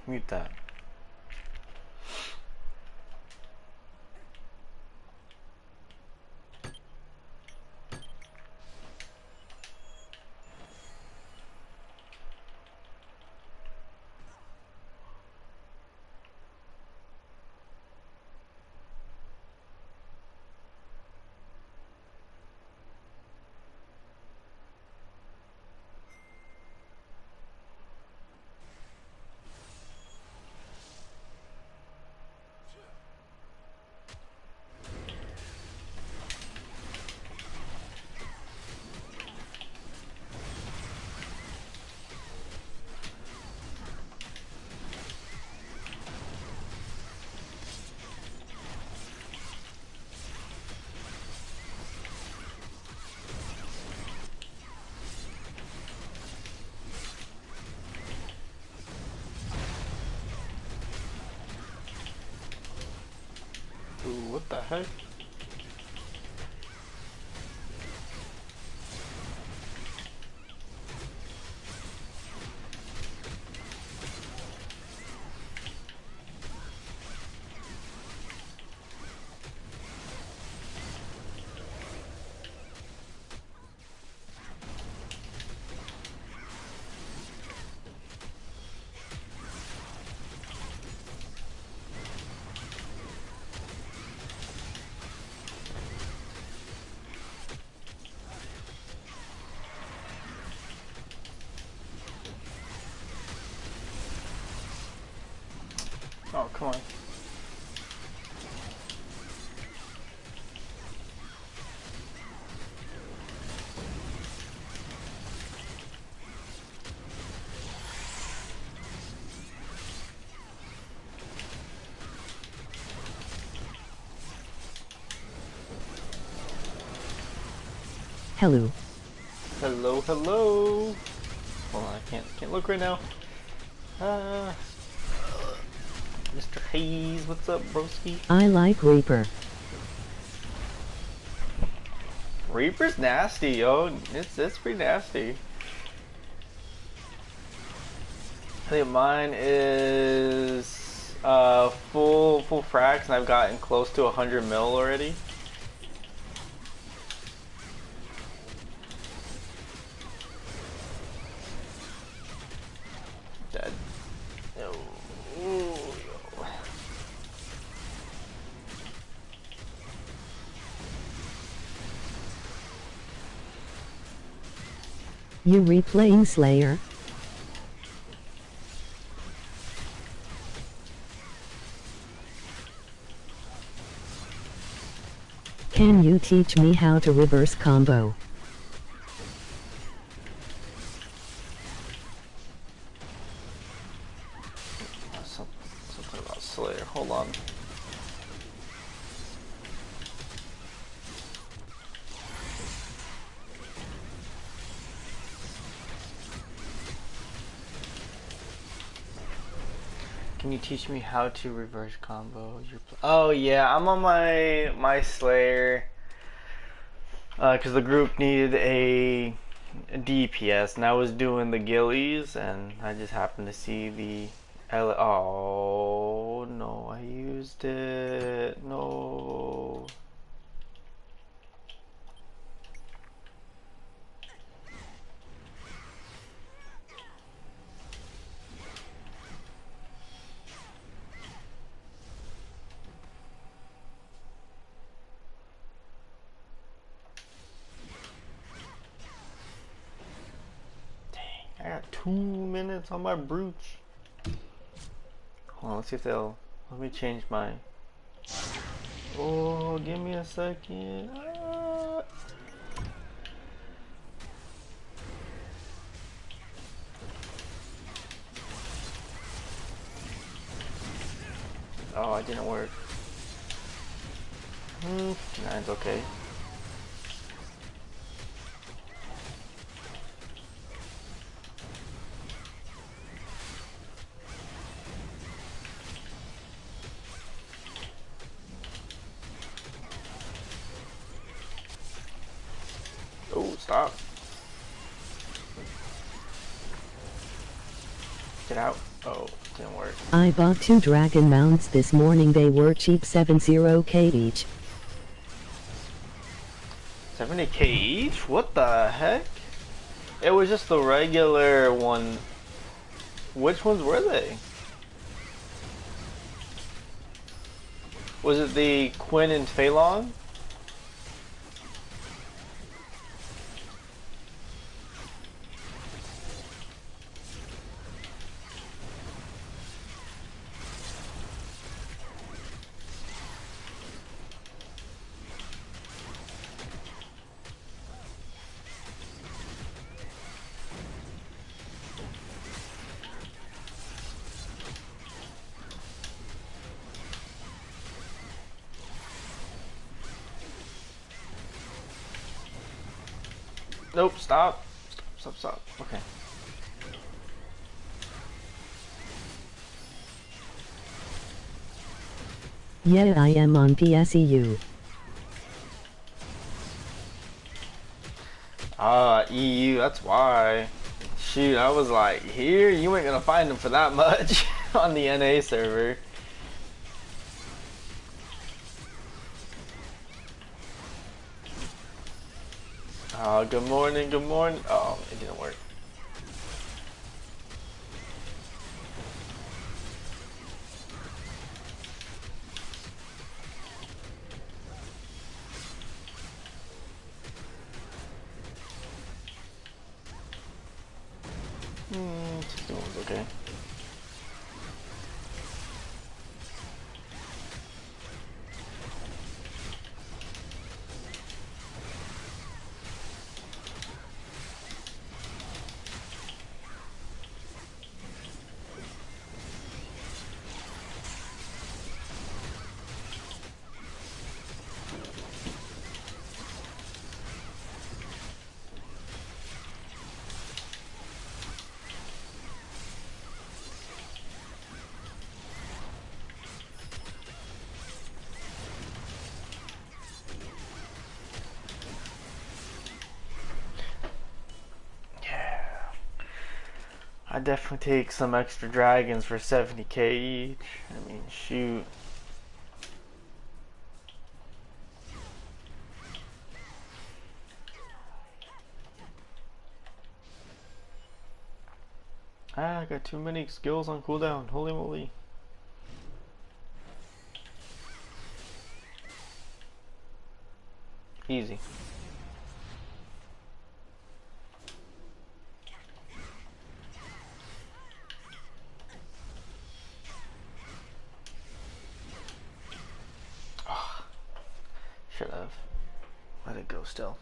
Mute that. Ooh, what the heck? Oh, come on. Hello. Hello, hello. Hold on, I can't look right now. Mr. Hayes, what's up, broski? I like Reaper. Reaper's nasty, yo. It's pretty nasty. I think mine is full frags, and I've gotten close to 100 mil already. Dead. No. Ooh. You replaying Slayer? Can you teach me how to reverse combo? Something about Slayer. Hold on. Can you teach me how to reverse combo? Oh yeah, I'm on my Slayer because the group needed a DPS, and I was doing the gillies, and I just happened to see the oh no, I used it. No. I got 2 minutes on my brooch. Hold on, let's see if they'll let me change my. Oh, give me a second. Oh, it didn't work. Nah, it's okay. Oh, stop. Get out. Oh, didn't work. I bought 2 dragon mounts this morning. They were cheap, 70k each. 70k each? What the heck? It was just the regular one. Which ones were they? Was it the Quinn and Phelan? Nope, stop. Stop. Okay. Yeah, I am on PSEU. EU, that's why. Shoot, I was like, here, you ain't gonna find them for that much on the NA server. Good morning, good morning. Oh, it didn't work. This one's okay. I definitely take some extra dragons for 70k each. I mean, shoot. I got too many skills on cooldown. Holy moly. Easy. Oh, should have let it go still.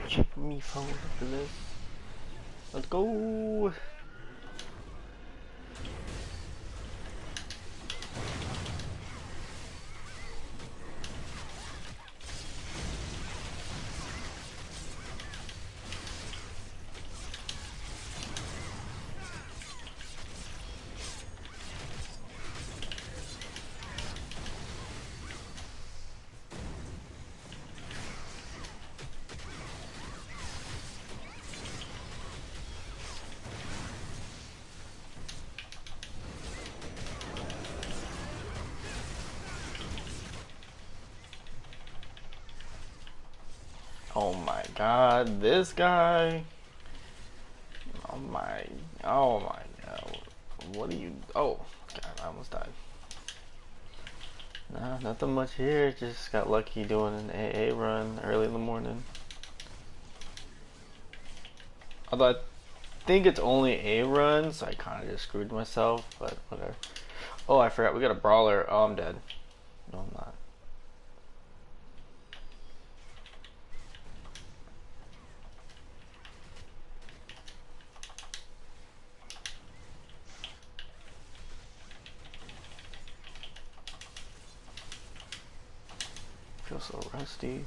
Check me phone after this. Let's go. Oh my god, this guy. Oh my god. What are you? Oh, god, I almost died. Nah, nothing much here. Just got lucky doing an AA run early in the morning. Although I think it's only a run, so I kind of just screwed myself, but whatever. Oh, I forgot, we got a brawler. Oh, I'm dead. No, I'm not. Feel so rusty.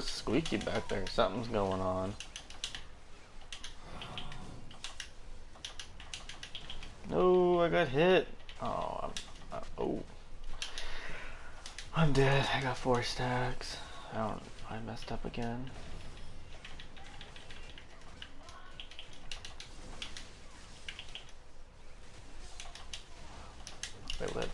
it's squeaky back there. Something's going on. No, I got hit. Oh, I'm dead. I got 4 stacks. I messed up again. They lit.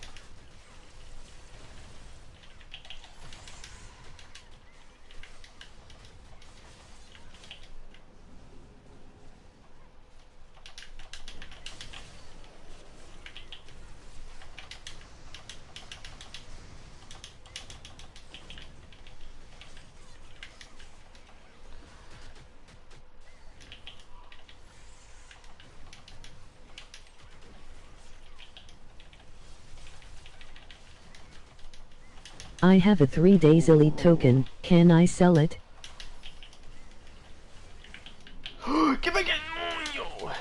I have a 3 days elite token. Can I sell it? Get back in! Yo!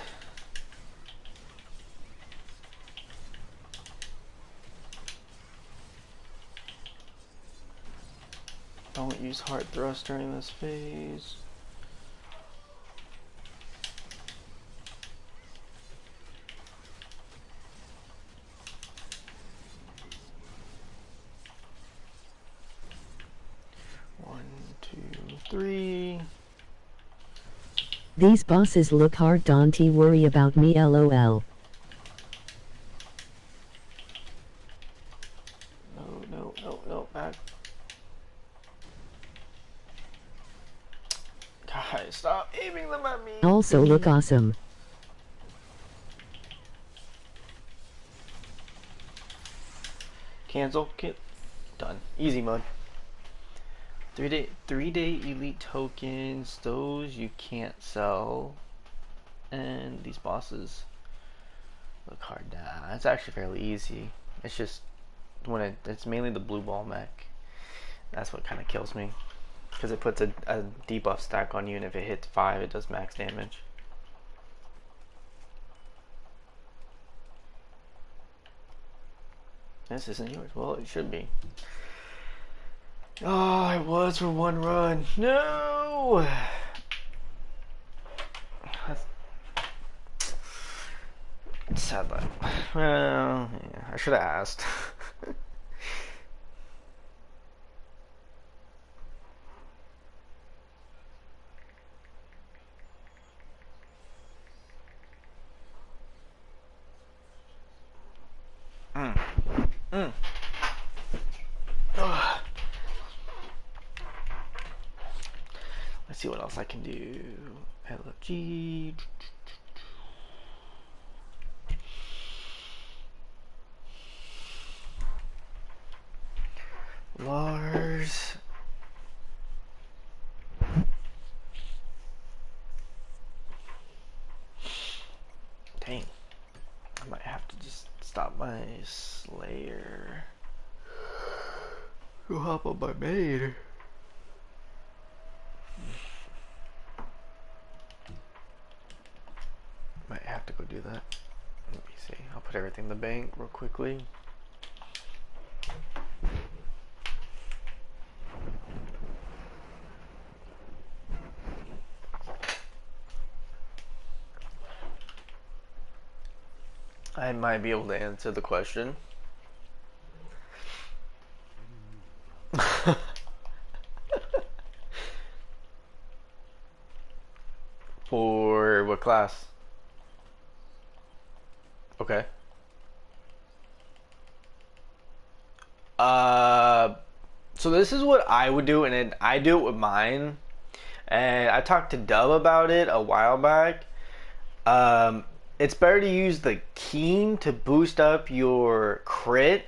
Don't use hard thrust during this phase. Three. These bosses look hard, don't worry about me, lol. No, back. Guys, stop aiming them at me. Also look awesome. Cancel. Done. Easy mode. 3-day elite tokens, those you can't sell. And these bosses look hard. Nah, it's actually fairly easy. It's just when it's mainly the blue ball mech. That's what kind of kills me. Because it puts a debuff stack on you, and if it hits 5, it does max damage. This isn't yours. Well, it should be. Oh, it was for 1 run. No! That's sad that. Well, yeah, I should have asked. Let's see what else I can do. LFG. Lars. Dang. I might have to just stop my Slayer. Go hop on my maid. Might have to go do that. Let me see. I'll put everything in the bank real quickly. I might be able to answer the question. For what class? Okay. So this is what I would do, and I do it with mine. And I talked to Dub about it a while back. It's better to use the Keen to boost up your crit,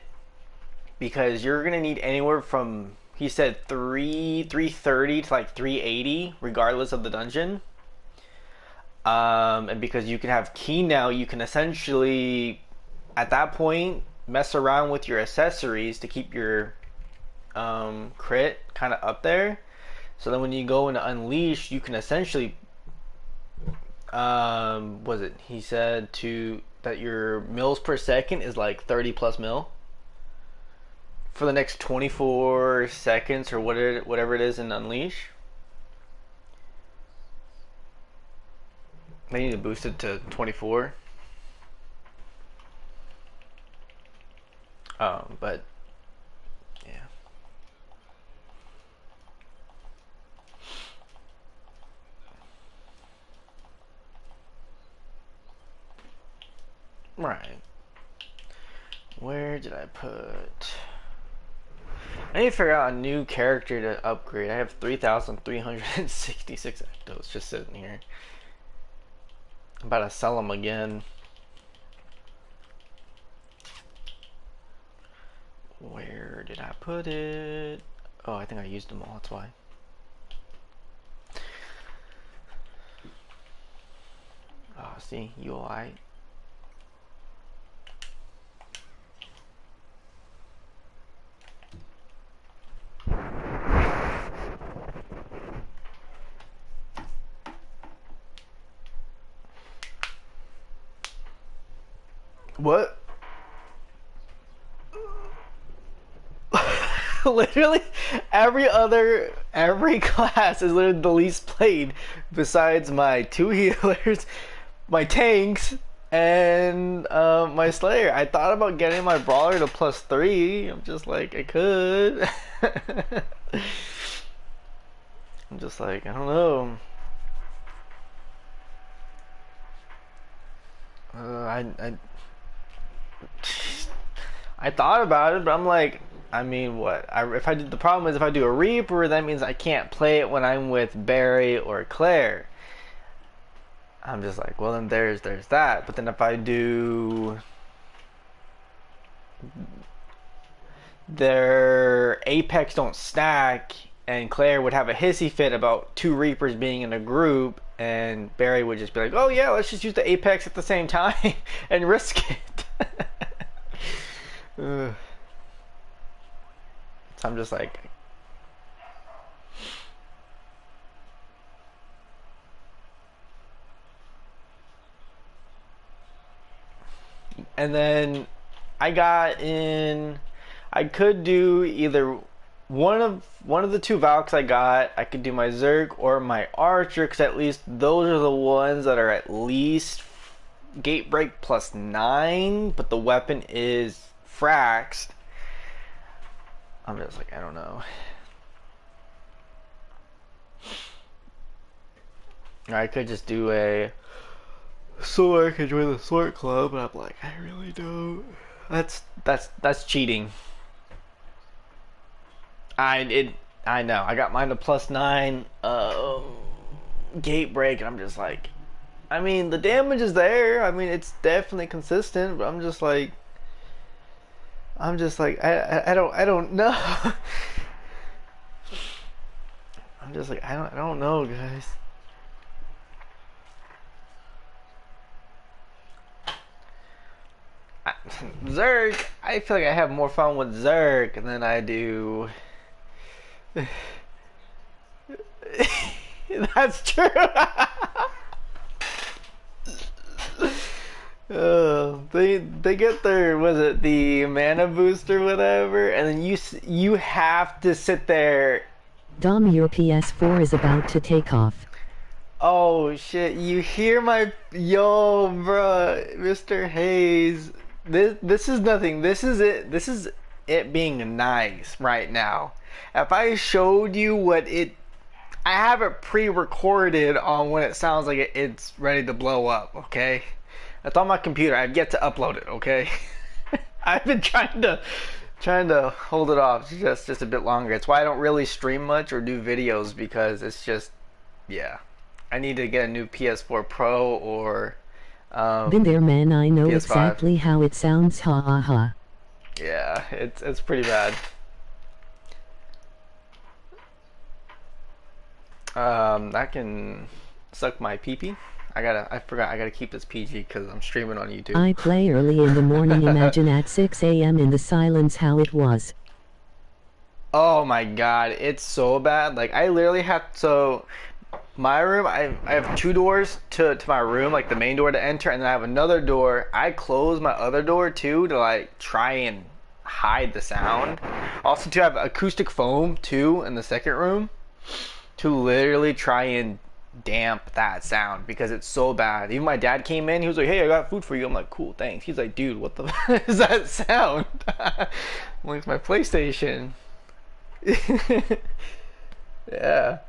because you're gonna need anywhere from, he said, 330 to like 380, regardless of the dungeon. And because you can have Keen now, you can essentially, at that point, mess around with your accessories to keep your crit kind of up there. So then when you go into Unleash, you can essentially, was it, he said that your mils per second is like 30 plus mil for the next 24 seconds or whatever it is in Unleash. They need to boost it to 24. But yeah. Right. Where did I put? I need to figure out a new character to upgrade. I have 3,366 ectos just sitting here. I'm about to sell them again. Where did I put it? Oh, I think I used them all, that's why. Oh, see, UI. What? Literally, every class is literally the least played besides my 2 healers, my tanks, and my Slayer. I thought about getting my Brawler to +3. I'm just like, I could. I'm just like, I don't know. I thought about it, but I'm like, I mean, what? If I did, the problem is if I do a Reaper, that means I can't play it when I'm with Barry or Claire. I'm just like, well, then there's that. But then if I do their Apex don't stack, and Claire would have a hissy fit about 2 Reapers being in a group, and Barry would just be like, oh yeah, let's just use the Apex at the same time and risk it. So I'm just like, and then I could do either one of the 2 Valks I got. I could do my Zerg or my Archer, because at least those are the ones that are at least gate break +9, but the weapon is fraxed. I'm just like, I don't know. I could just do a so I could join the Sword Club, but I'm like, I really don't. That's cheating. I know. I got mine to +9 gate break, and I'm just like, I mean, the damage is there. I mean, it's definitely consistent, but I'm just like I don't know. I'm just like, I don't know, guys. Zerg, I feel like I have more fun with Zerg than I do. That's true. They get their, was it the mana boost or whatever, and then you have to sit there. Dom, your PS4 is about to take off. Oh shit! You hear my yo, bruh, Mr. Hayes. This is nothing. This is it. This is it being nice right now. If I showed you what it, I have it pre-recorded on when it sounds like it's ready to blow up. Okay. It's on my computer. I've yet to upload it, okay? I've been trying to hold it off just a bit longer. It's why I don't really stream much or do videos, because it's just, yeah. I need to get a new PS4 Pro or Been there, man. I know PS5. exactly how it sounds. Ha ha ha. Yeah, it's pretty bad. That can suck my pee-pee. I forgot, I gotta keep this PG because I'm streaming on YouTube. I play early in the morning. Imagine at 6 a.m. in the silence how it was. Oh my god, it's so bad. Like, I literally have, so my room, I have 2 doors to my room, like the main door to enter, and then I have another door. I close my other door too to like try and hide the sound. Also, to have acoustic foam too in the second room to literally try and damp that sound because it's so bad. Even my dad came in, he was like, "Hey, I got food for you." I'm like, "Cool, thanks." He's like, "Dude, what the is that sound?" I'm like, "It's my PlayStation." Yeah.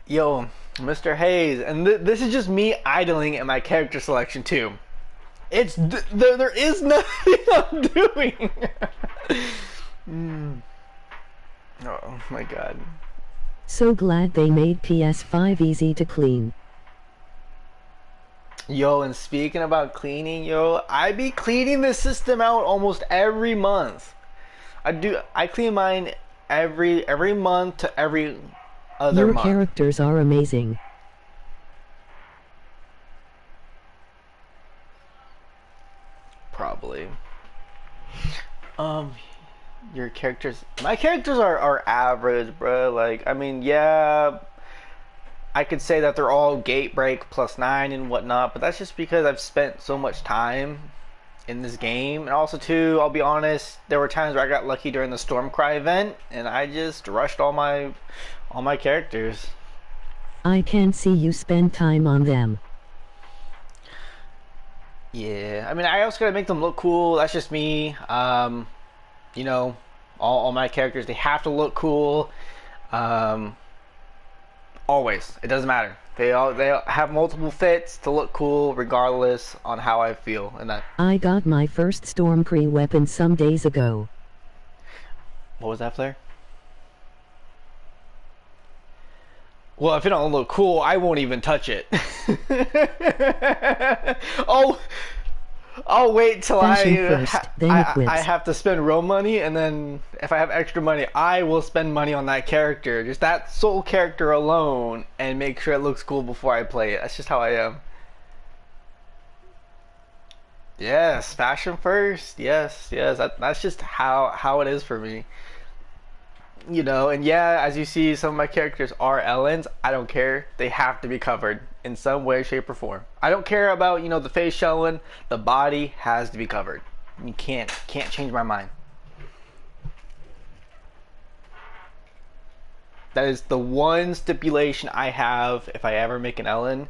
Yo, Mr. Hayes, and this is just me idling at my character selection too. There is nothing I'm doing. Oh my god. So glad they made PS5 easy to clean. Yo, and speaking about cleaning, yo, I be cleaning this system out almost every month. I clean mine every month to every other Your month. characters are amazing. Probably. Your characters, my characters are average, bro. Like, I mean, yeah, I could say that they're all gate break +9 and whatnot, but that's just because I've spent so much time in this game. And also too, I'll be honest, there were times where I got lucky during the Stormcry event and I just rushed all my characters. I can see you spend time on them. Yeah, I mean, I also gotta make them look cool. That's just me. You know, all my characters, they have to look cool. Um, Always, it doesn't matter. They all have multiple fits to look cool, regardless on how I feel. And that, I got my first Stormcry weapon some days ago. what was that, Flare? Well, if it don't look cool, I won't even touch it. Oh, I'll wait till Fashion first, then equips. I have to spend real money, and then if I have extra money, I will spend money on that character, just that sole character alone, and make sure it looks cool before I play it. That's just how I am. Yes, fashion first. Yes, yes. That's just how it is for me. You know, and yeah, as you see, some of my characters are Ellens. I don't care. They have to be covered in some way, shape, or form. I don't care about, the face showing. The body has to be covered. You can't change my mind. That is the one stipulation I have if I ever make an Ellen,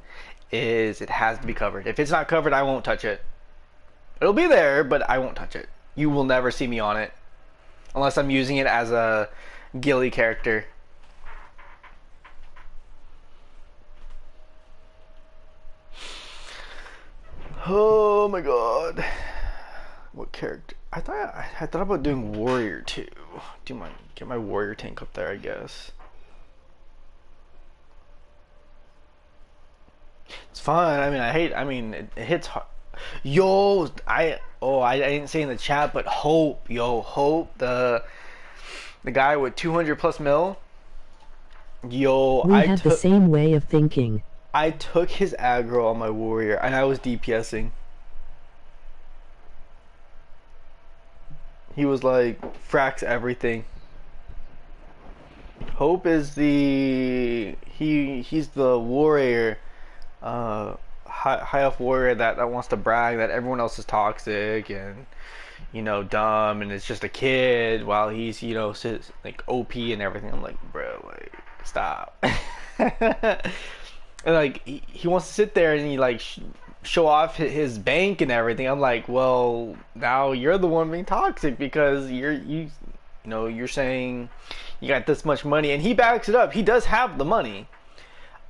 is it has to be covered. If it's not covered, I won't touch it. It'll be there, but I won't touch it. You will never see me on it. Unless I'm using it as a ghillie character. Oh my god. What character? I thought about doing warrior too. Get my warrior tank up there, I guess. It's fun. I mean, it hits hard. Yo, I didn't say in the chat, but Hope, the guy with 200 plus mil. Yo, We have the same way of thinking. I took his aggro on my warrior, and I was DPSing. He was like frax everything. Hope is he's the warrior, high off warrior that wants to brag that everyone else is toxic and dumb, and it's just a kid while he's like OP and everything. I'm like, bro, like, stop. And like he wants to sit there and he like show off his bank and everything. I'm like, well, now you're the one being toxic because you're saying you got this much money, and he backs it up. He does have the money.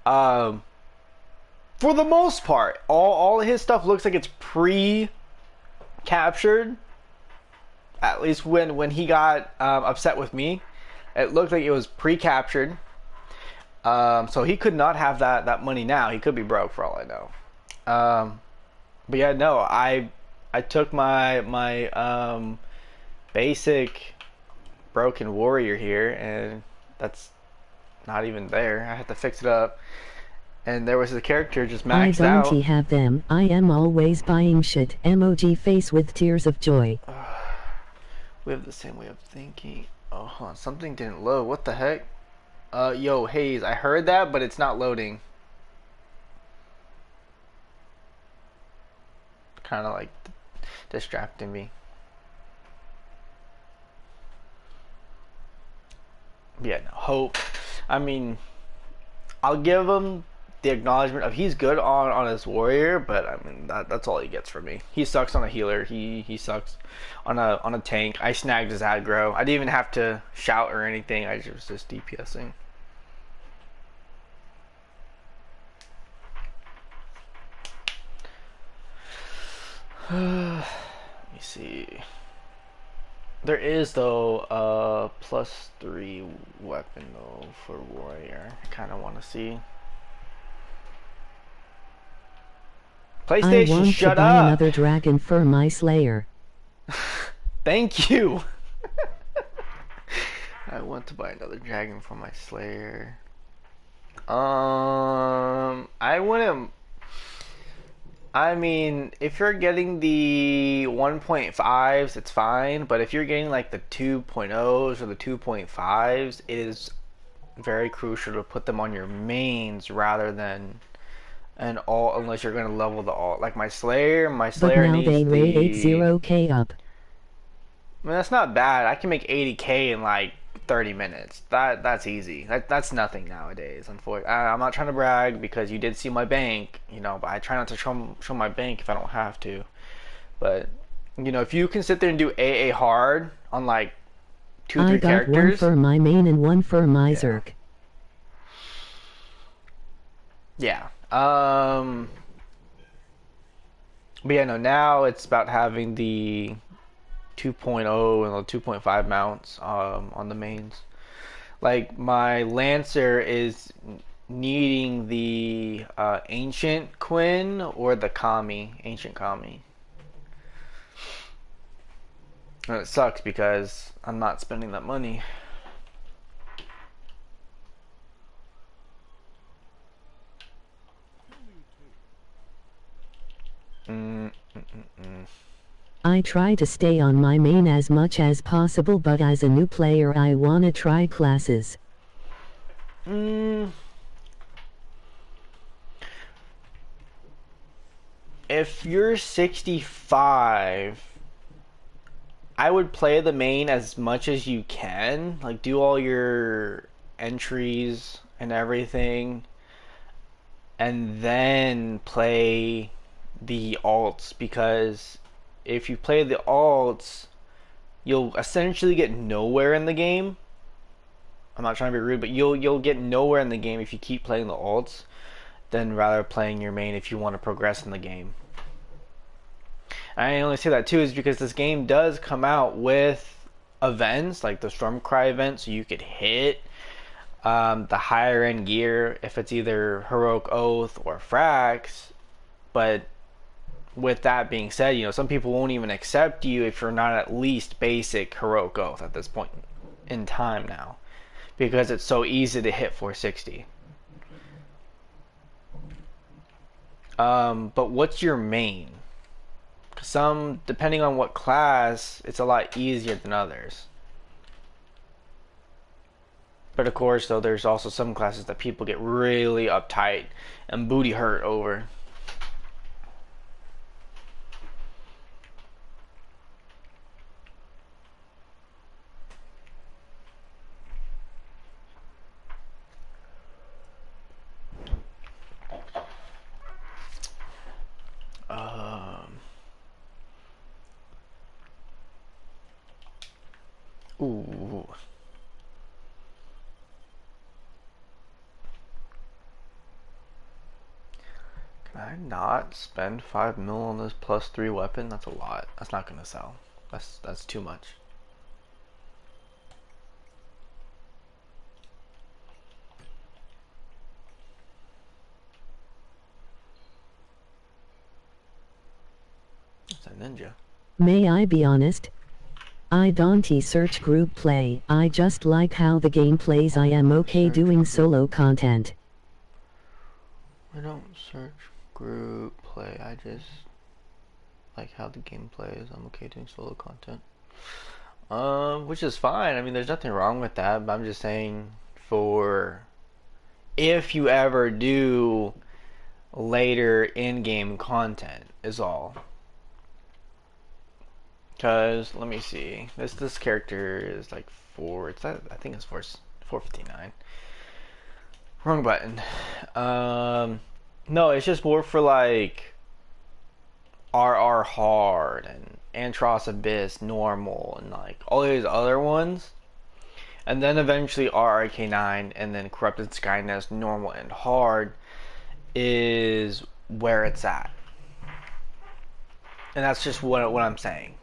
For the most part, all of his stuff looks like it's pre-captured. At least when he got upset with me, it looked like it was pre-captured. So he could not have that money now. He could be broke for all I know. But yeah, no, I took my basic broken warrior here, and that's not even there. I had to fix it up. And there was a character just maxed out. I don't have them. I am always buying shit. Emoji face with tears of joy. We have the same way of thinking. Oh, hold on. Something didn't load. What the heck? Yo, Hayes, I heard that, but it's not loading. Kind of like distracting me. Yeah, no, Hope. I mean, I'll give him the acknowledgement of he's good on his warrior, but I mean that's all he gets from me. He sucks on a healer. He sucks on a tank. I snagged his aggro. I didn't even have to shout or anything. I was just DPSing. Let me see. There is though a +3 weapon though for warrior. I kind of want to see. PlayStation, I want shut to buy up. another dragon for my slayer. Thank you. I want to buy another dragon for my slayer. I wouldn't. I mean, if you're getting the 1.5s, it's fine. But if you're getting like the 2.0s or the 2.5s, it is very crucial to put them on your mains rather than an alt, unless you're gonna level the alt. Like my Slayer But now needs they rate the. 80k up. I mean, that's not bad. I can make 80k in like 30 minutes. That's easy. That's nothing nowadays. Unfortunately, I'm not trying to brag because you did see my bank, you know. But I try not to show my bank if I don't have to. But you know, if you can sit there and do AA hard on like 2 or 3 I got characters, one for my main and one for my Zerk. Yeah. But yeah, no, now it's about having the 2.0 and the 2.5 mounts on the mains. Like my Lancer is needing the Ancient Quinn or the Ancient Kami. And it sucks because I'm not spending that money. I try to stay on my main as much as possible, but as a new player I wanna try classes. If you're 65, I would play the main as much as you can. Like, do all your entries and everything. And then play the alts. Because if you play the alts, you'll essentially get nowhere in the game. I'm not trying to be rude, but you'll get nowhere in the game if you keep playing the alts than rather playing your main if you want to progress in the game. I only say that too is because this game does come out with events like the Stormcry event, so you could hit the higher end gear if it's either Heroic Oath or Frax. But with that being said, you know, some people won't even accept you if you're not at least basic Heroic Oath at this point in time now, because it's so easy to hit 460. But what's your main? Some, depending on what class, it's a lot easier than others. But of course, though, there's also some classes that people get really uptight and booty hurt over. Ooh. Can I not spend 5 mil on this +3 weapon? That's a lot. That's not gonna sell. That's too much. It's a ninja. May I be honest? I don't search group play. I just like how the game plays. I am okay doing solo content. I don't search group play. I just like how the game plays. I'm okay doing solo content. Which is fine. I mean, there's nothing wrong with that. But I'm just saying, for if you ever do later in-game content, is all. Cause let me see. This character is like four. It's that I think it's 459. Wrong button. No, it's just more for like RR hard and Antros Abyss normal and like all these other ones. And then eventually RRK9 and then Corrupted Skynest normal and hard is where it's at. And that's just what I'm saying.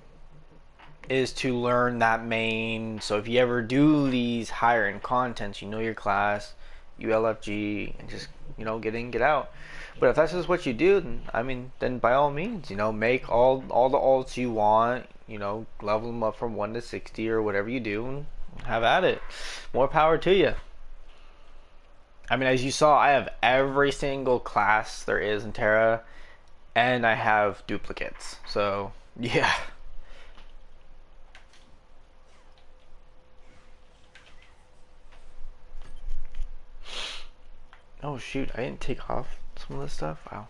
Is to learn that main. So if you ever do these higher end contents, you know your class, ULFG, and just, you know, get in, get out. But if that's just what you do, then I mean, then by all means, you know, make all the alts you want, you know, level them up from 1 to 60 or whatever you do, and have at it. More power to you. I mean, as you saw, I have every single class there is in Tera, and I have duplicates. So yeah. Oh shoot, I didn't take off some of this stuff? Wow.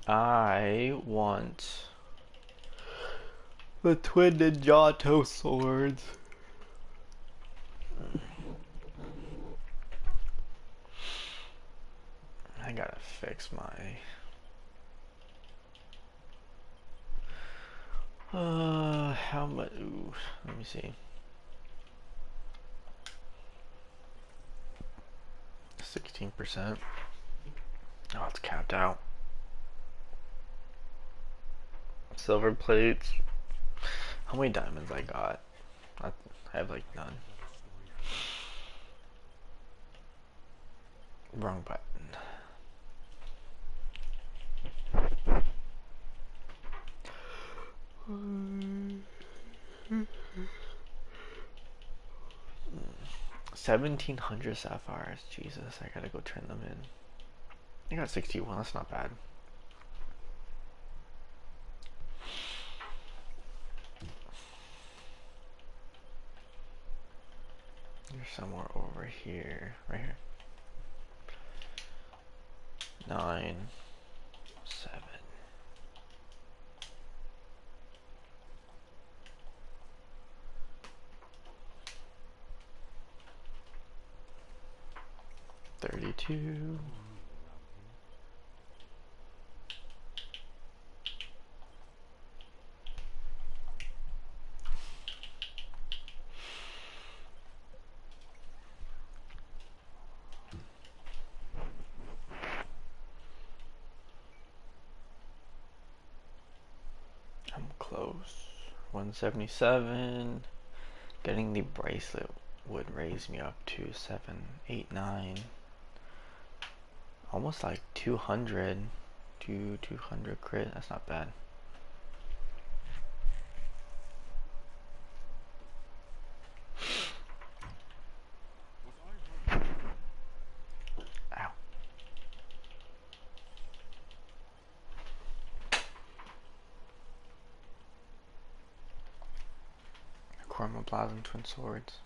I want the twin Ninjato swords. I gotta fix my how much? Ooh, let me see. 16%. Oh, it's capped out. Silver plates. How many diamonds I got? I have like none. Wrong button. $1,700 sapphires. Jesus, I gotta go turn them in. I got 61. That's not bad. You're somewhere over here. Right here. 9, 7. $32. I'm close. 177. Getting the bracelet would raise me up to 7, 8, 9. Almost like 200. 200 crit. That's not bad. Ow. Chromoblossom twin swords.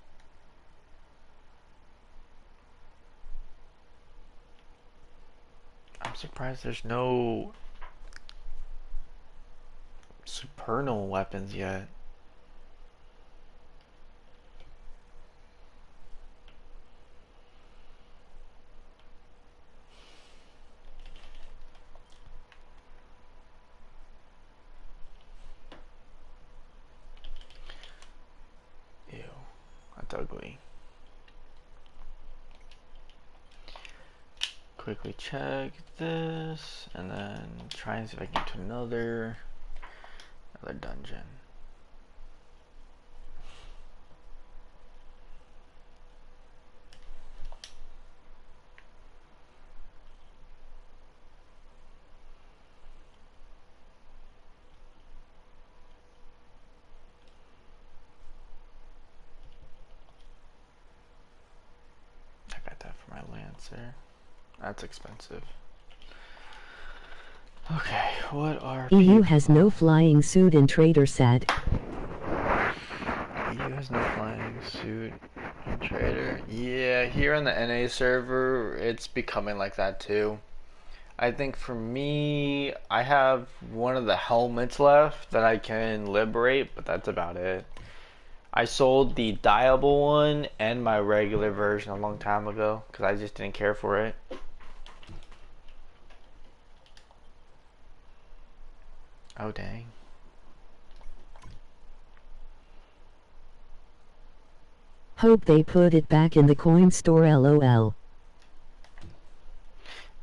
I'm surprised there's no supernal weapons yet. Ew, that's ugly. Quickly check this, and then try and see if I can get to another dungeon. I got that for my Lancer. That's expensive. Okay, what are EU has no flying suit in trader said. EU has no flying suit in trader. Yeah, here on the NA server, it's becoming like that too. I think for me, I have one of the helmets left that I can liberate, but that's about it. I sold the dyeable one and my regular version a long time ago because I just didn't care for it. Oh dang. Hope they put it back in the coin store, lol.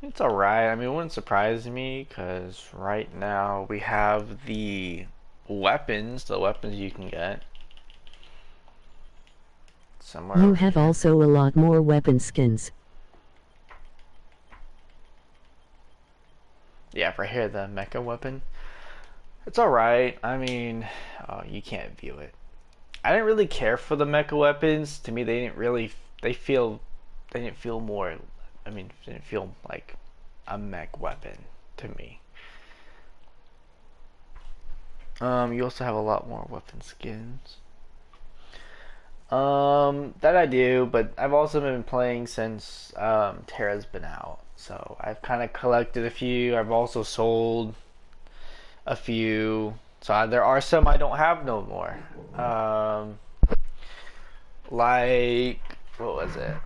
It's alright. I mean, it wouldn't surprise me because right now we have the weapons you can get. Somewhere You over have here. also a lot more weapon skins. Yeah, right here, the mecha weapon. It's alright. I mean, oh, you can't view it. I didn't really care for the mecha weapons. To me, they didn't really. They didn't feel more. I mean, they didn't feel like a mech weapon to me. You also have a lot more weapon skins. That I do, but I've also been playing since Tera's been out. So I've kind of collected a few. I've also sold a few. So there are some I don't have no more. Like what was it?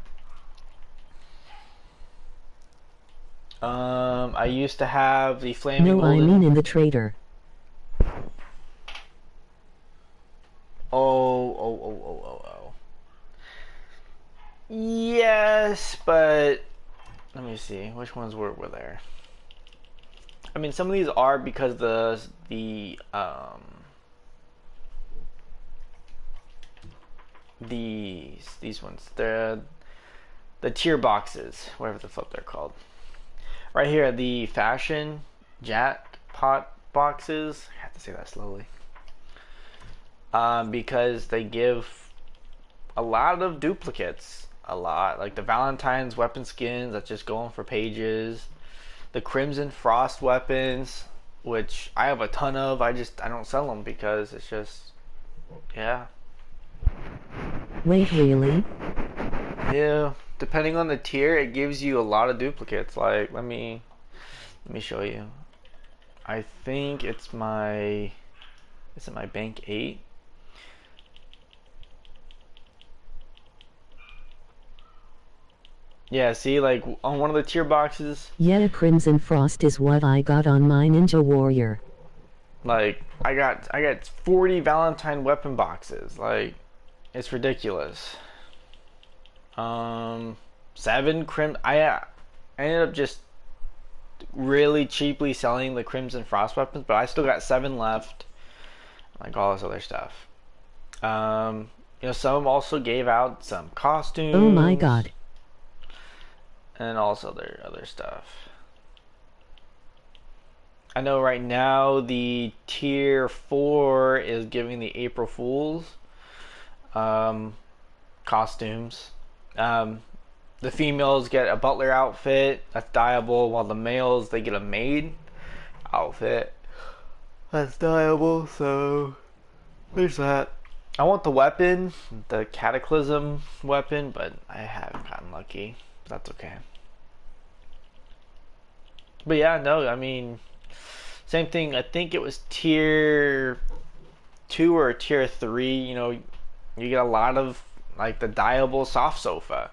I used to have the flaming No, I golden. mean in the trader. Oh. Yes, but let me see. Which ones were there? I mean, some of these are because these ones, the tier boxes, whatever the fuck they're called. Right here, the fashion jackpot boxes. I have to say that slowly. Because they give a lot of duplicates. A lot. Like the Valentine's weapon skins that's just going for pages. The Crimson Frost weapons, which I have a ton of. I don't sell them because it's just, yeah. Wait, really? Yeah. Depending on the tier, it gives you a lot of duplicates. Like, let me show you. I think it's my, is it my bank 8? Yeah, see, like on one of the tier boxes, Yeah, Crimson Frost is what I got on my Ninja Warrior. like I got 40 Valentine weapon boxes. Like, it's ridiculous. 7 I ended up just really cheaply selling the Crimson Frost weapons, but I still got 7 left. Like all this other stuff. Some also gave out some costumes. Oh my god. And also their other stuff. I know right now the tier 4 is giving the April Fools costumes. The females get a butler outfit that's dyeable, while the males they get a maid outfit that's dyeable. So there's that. I want the weapon, the Cataclysm weapon, but I haven't gotten lucky. That's okay. But yeah, no, I mean, same thing. I think it was tier 2 or tier 3. You get a lot of like the dyeable soft sofa.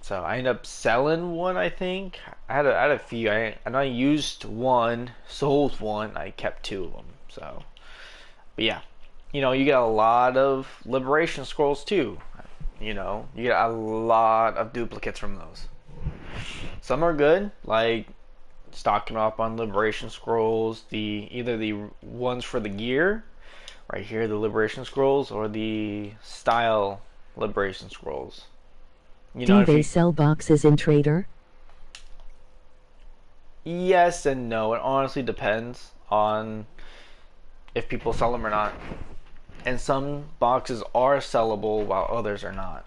So I ended up selling one. I think I had a few. I used one, sold one. I kept 2 of them. So, but yeah, you get a lot of liberation scrolls too. You get a lot of duplicates from those. Some are good, like stocking up on liberation scrolls. Either the ones for the gear, right here, the liberation scrolls, or the style liberation scrolls. Do they sell boxes in Trader? Yes and no. It honestly depends on if people sell them or not. And some boxes are sellable while others are not.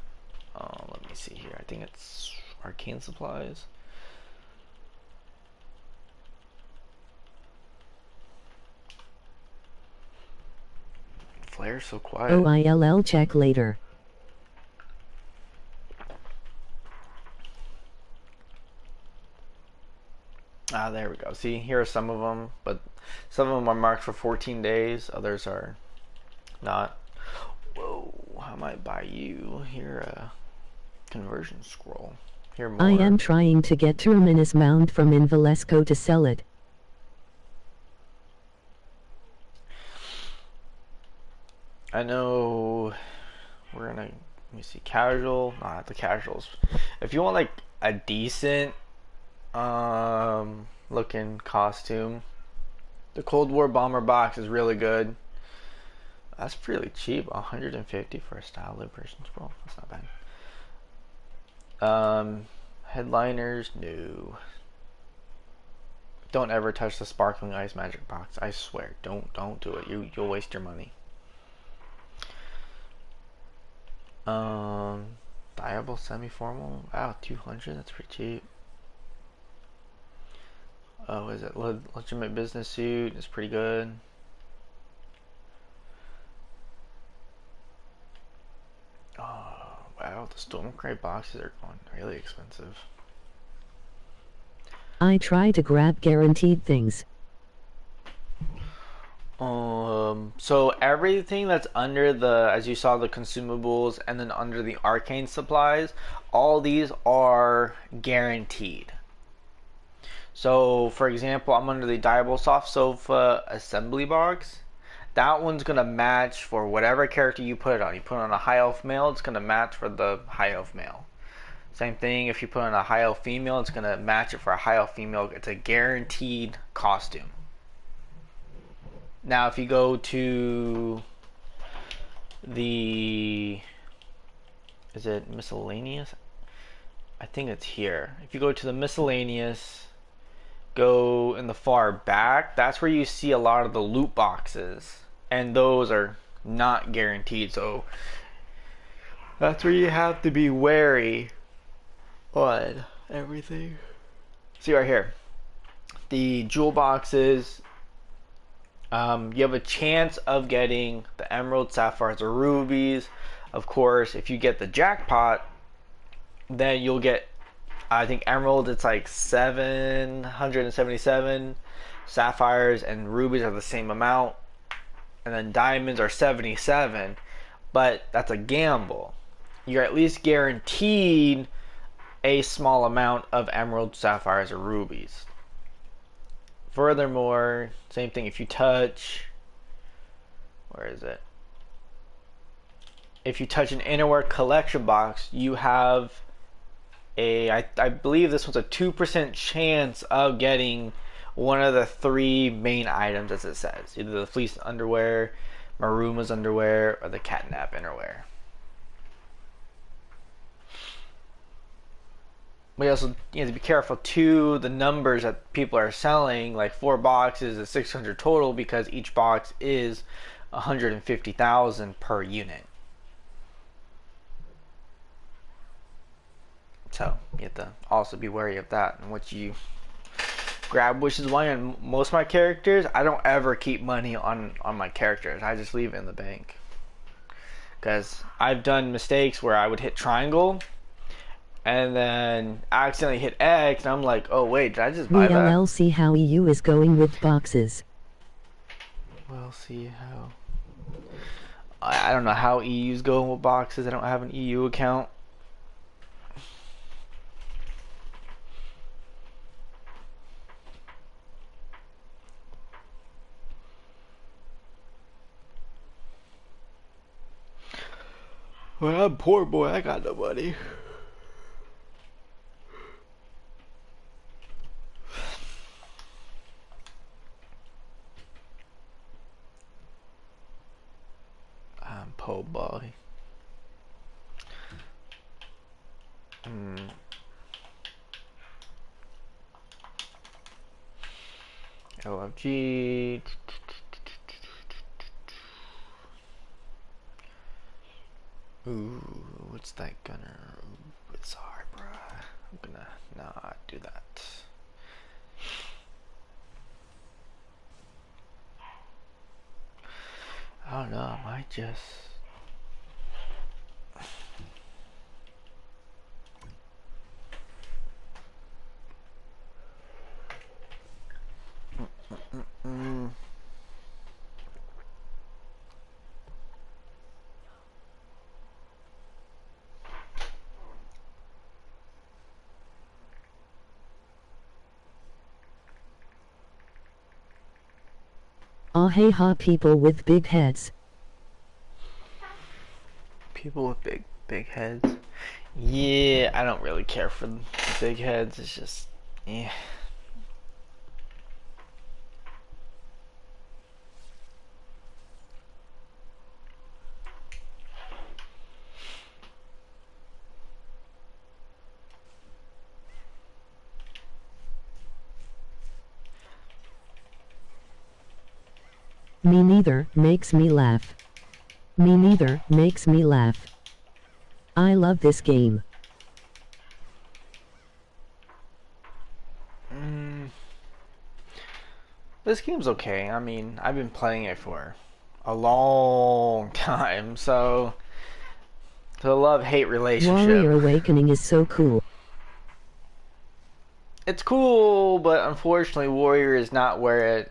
Let me see here. I think it's arcane supplies. Flare's so quiet. OILL check later. Ah, there we go. See, here are some of them, but some of them are marked for 14 days. Others are not. Whoa, I might buy you. Here, a conversion scroll. Here more. I am trying to get Terminus Mount from Invalesco to sell it. I know we're gonna, let me see, casual, not the casuals. If you want like a decent looking costume, the Cold War bomber box is really good. That's really cheap, 150 for a style liberation scroll. That's not bad. Headliners, no. Don't ever touch the sparkling ice magic box. I swear, don't do it. You'll waste your money. Viable semi-formal. Wow, 200. That's pretty cheap. Oh, is it legitimate business suit? It's pretty good. Oh, wow, the Stormcry boxes are going really expensive. I try to grab guaranteed things. So everything that's under the, as you saw, the consumables, and then under the arcane supplies, all these are guaranteed. So, for example, I'm under the Diable Soft Sofa assembly box. That one's gonna match for whatever character you put it on. You put it on a high elf male, it's gonna match for the high elf male. Same thing if you put on a high elf female, it's gonna match it for a high elf female. It's a guaranteed costume. Now, if you go to the, is it miscellaneous? I think it's here. If you go to the miscellaneous, go in the far back, that's where you see a lot of the loot boxes, and those are not guaranteed, so that's where you have to be wary on everything. See right here, the jewel boxes, you have a chance of getting the emerald, sapphires, or rubies. Of course, if you get the jackpot, then you'll get, I think emerald, it's like 777. Sapphires and rubies are the same amount, and then diamonds are 77. But that's a gamble. You're at least guaranteed a small amount of emerald, sapphires, or rubies. Furthermore, same thing, if you touch, where is it? If you touch an Innerwear collection box, you have I believe this one's a 2% chance of getting one of the 3 main items, as it says. Either the fleece underwear, Maruma's underwear, or the catnap underwear. We also have to be careful too, the numbers that people are selling, like 4 boxes is 600 total, because each box is 150,000 per unit. So you have to also be wary of that and what you grab, which is why on most of my characters, I don't ever keep money on my characters. I just leave it in the bank. Because I've done mistakes where I would hit triangle and then accidentally hit X, and I'm like, oh wait, did I just buy that? We'll see how EU is going with boxes. We'll see how. I don't know how EU's going with boxes. I don't have an EU account. Well, I'm poor boy. I got no money. I'm poor boy. LFG. Ooh, what's that gunner? Ooh, it's hard, bruh. I'm gonna not do that. I don't know, I might just... Ah hey ha, people with big heads. People with big heads. Yeah, I don't really care for the big heads. It's just, yeah. Me neither, makes me laugh. Me neither, makes me laugh. I love this game. This game's okay. I mean, I've been playing it for a long time, so it's a love-hate relationship. Warrior Awakening is so cool. It's cool, but unfortunately, Warrior is not where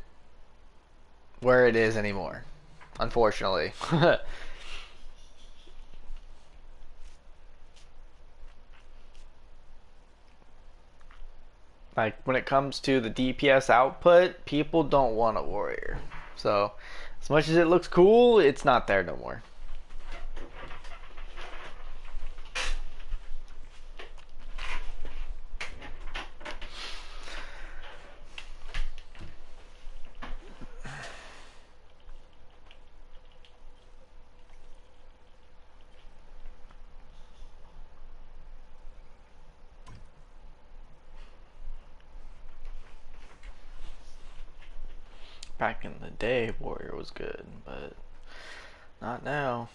it is anymore. Unfortunately. Like, when it comes to the DPS output, people don't want a Warrior. So, as much as it looks cool, it's not there no more. Back in the day, Warrior was good, but not now.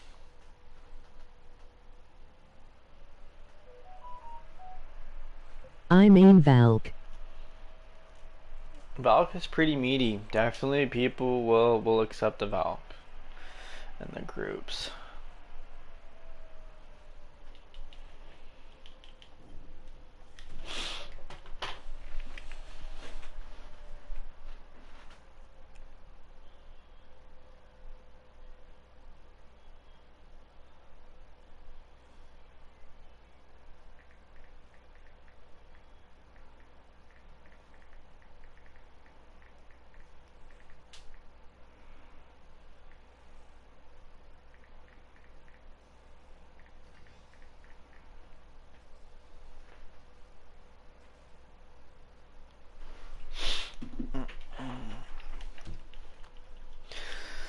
I main Valk. Valk is pretty meaty. Definitely people will accept the Valk in the groups.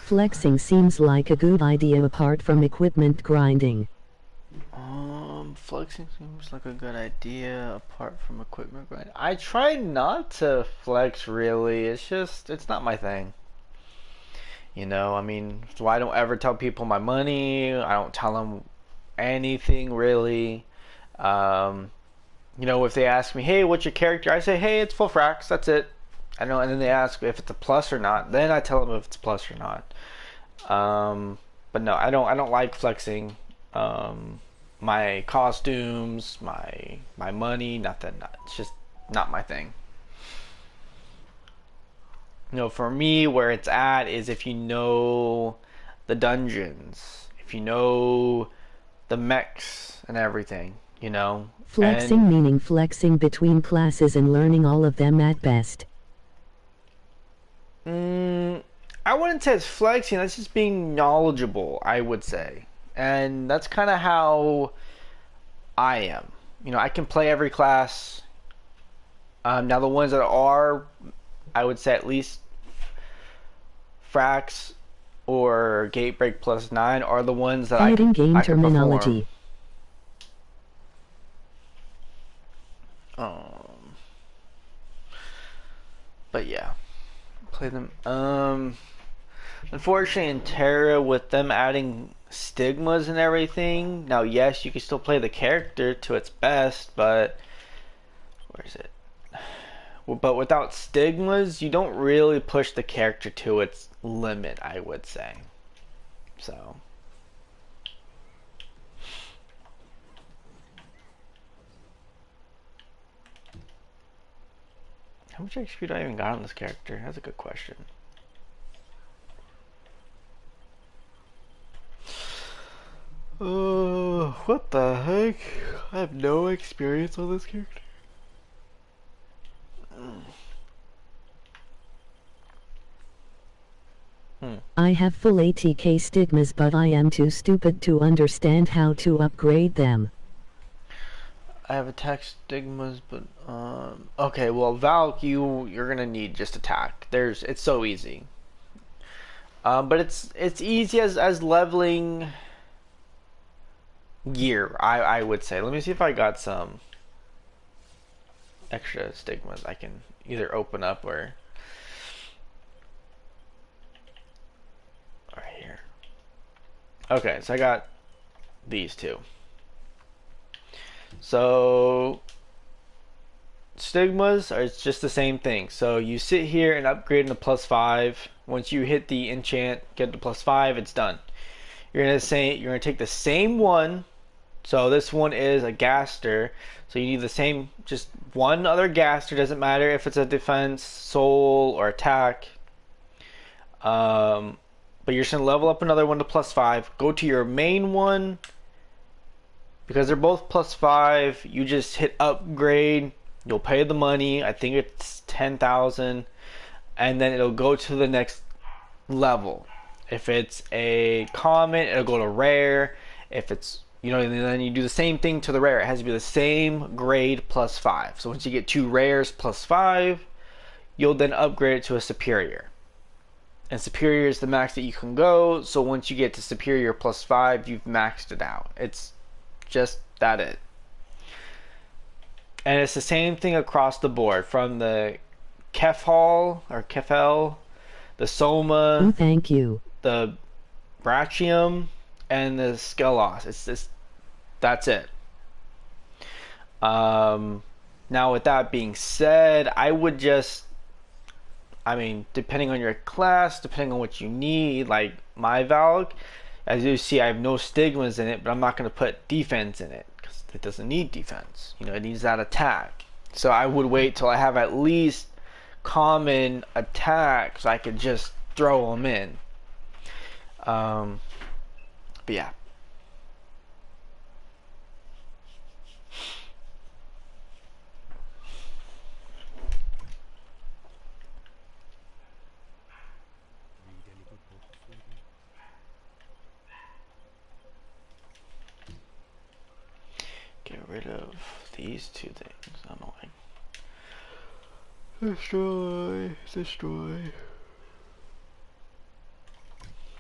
Flexing seems like a good idea apart from equipment grinding. Flexing seems like a good idea apart from equipment grind. I try not to flex really. It's not my thing. You know, I mean, so I don't ever tell people my money. I don't tell them anything really. You know, if they ask me, "Hey, what's your character?" I say, "Hey, it's full frax." That's it. I know, and then they ask if it's a plus or not. Then I tell them if it's plus or not. But no, I don't like flexing. My costumes, my money, nothing. It's just not my thing. You know, for me, where it's at is if you know the dungeons, if you know the mechs and everything, you know. Flexing meaning flexing between classes and learning all of them at best. I wouldn't say it's flexing. That's just being knowledgeable, I would say. And that's kind of how I am. You know, I can play every class. Now, the ones that are, I would say at least Frax or Gatebreak plus 9 are the ones that I can terminology. But yeah, play them. Unfortunately, in Tera, with them adding stigmas and everything, now yes, you can still play the character to its best, but where is it? But without stigmas, you don't really push the character to its limit, I would say. So. How much XP do I even got on this character? That's a good question. What the heck? I have no experience on this character. I have full ATK stigmas, but I am too stupid to understand how to upgrade them. I have attack stigmas, but okay. Well, Valk, you're gonna need just attack. It's so easy. But it's easy as leveling gear. I would say. Let me see if I got some extra stigmas I can either open up or right here. Okay, so I got these two. So stigmas are it's just the same thing. So you sit here and upgrade into +5. Once you hit the enchant, get to +5, it's done. You're gonna take the same one. So this one is a Gaster. So you need the same, just one other Gaster. Doesn't matter if it's a defense, soul, or attack. But you're just gonna level up another one to +5. Go to your main one. Because they're both +5, you just hit upgrade. You'll pay the money. I think it's 10,000, and then it'll go to the next level. If it's a common, it'll go to rare. If it's and then you do the same thing to the rare. It has to be the same grade +5. So once you get 2 rares +5, you'll then upgrade it to a superior. And superior is the max that you can go. So once you get to superior +5, you've maxed it out. It's just that it. And it's the same thing across the board from the Kefal, the Soma, Oh, thank you. the Brachium, and the Skelos. That's it. Now with that being said, depending on your class, depending on what you need, like my Valk, as you see, I have no stigmas in it, but I'm not going to put defense in it because it doesn't need defense. It needs that attack. So I would wait till I have at least common attack so I could just throw them in. But yeah. Get rid of these two things. Annoying. Destroy.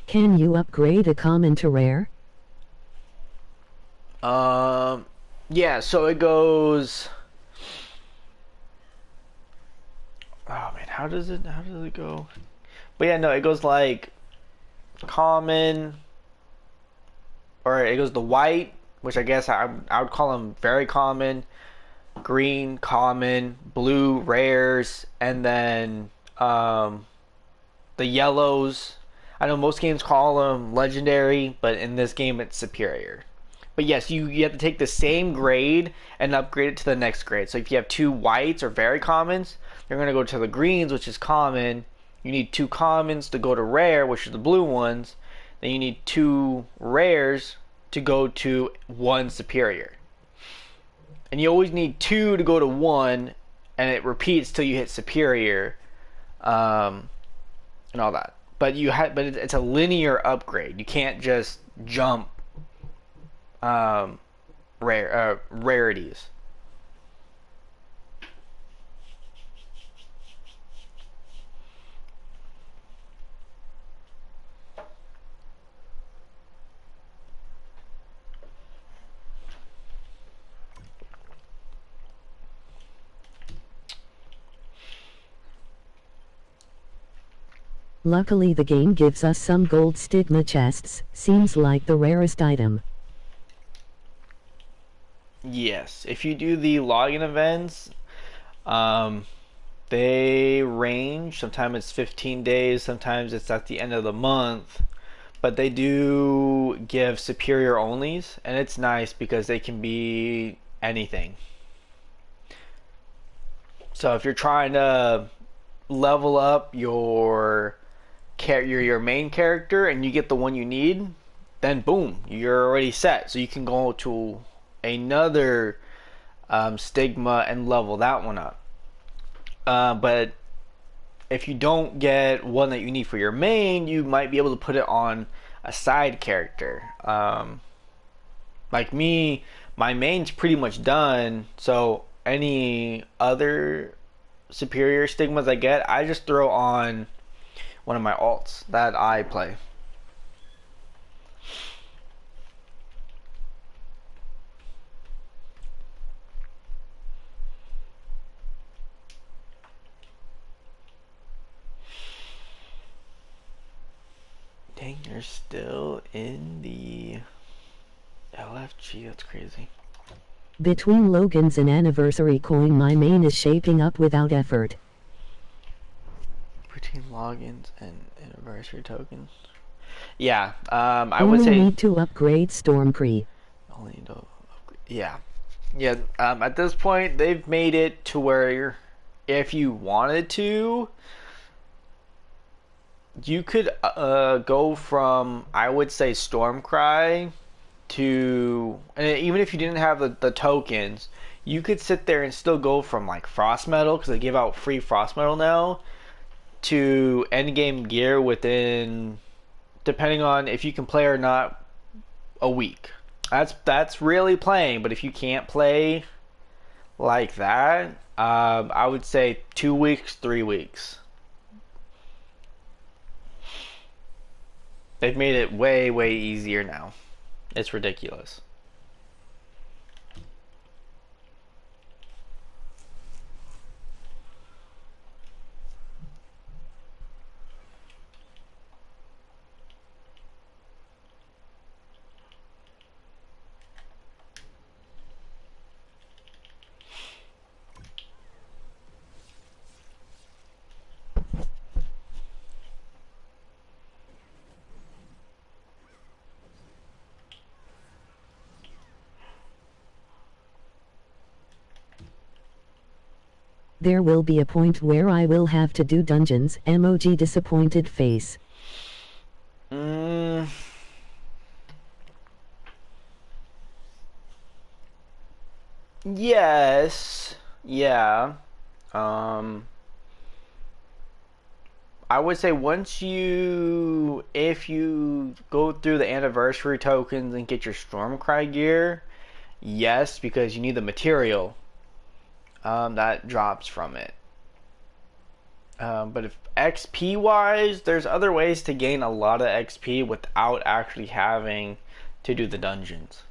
Can you upgrade a common to rare? Yeah, so it goes. Oh man, how does it go? But yeah, no, it goes like common, or it goes the white, which I guess I would call them very common, green, common, blue, rares, and then the yellows. I know most games call them legendary, but in this game it's superior. But yes, you have to take the same grade and upgrade it to the next grade. So if you have 2 whites or very commons, you're going to go to the greens, which is common. You need 2 commons to go to rare, which are the blue ones. Then you need 2 rares to go to 1 superior. And you always need 2 to go to 1, and it repeats till you hit superior, and all that. But it's a linear upgrade. You can't just jump rarities. Luckily the game gives us some gold stigma chests, seems like the rarest item. Yes, if you do the login events, they range. Sometimes it's 15 days, sometimes it's at the end of the month. But they do give superior onlys, and it's nice because they can be anything. So if you're trying to level up your main character and you get the one you need, then boom, you're already set. So you can go to another stigma and level that one up. But if you don't get one that you need for your main, you might be able to put it on a side character. Like me, my main's pretty much done, so any other superior stigmas I get, I just throw on one of my alts that I play. Dang, you're still in the LFG, that's crazy. Between Logan's and anniversary coin, my main is shaping up without effort. Between logins and anniversary tokens. Yeah, I Only would say need to upgrade Stormcree. only need to upgrade. Yeah. Yeah, at this point they've made it to where if you wanted to, you could go from, I would say, Stormcry to, and even if you didn't have the tokens, you could sit there and still go from like Frost Metal, because they give out free Frost Metal now, to endgame gear within, depending on if you can play or not, a week. That's really playing, but if you can't play like that, I would say 2 weeks, 3 weeks. They've made it way, way easier now. It's ridiculous. There will be a point where I will have to do dungeons. Emoji disappointed face. Yes. Yeah. I would say if you go through the anniversary tokens and get your Stormcry gear, yes, because you need the material that drops from it. But if XP wise, there's other ways to gain a lot of XP without actually having to do the dungeons.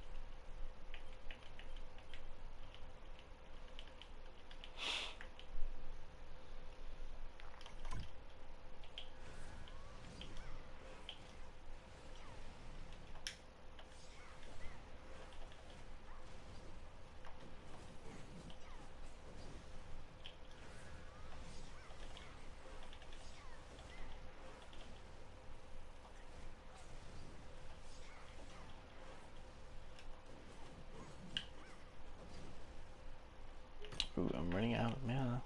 Ooh, I'm running out of mana.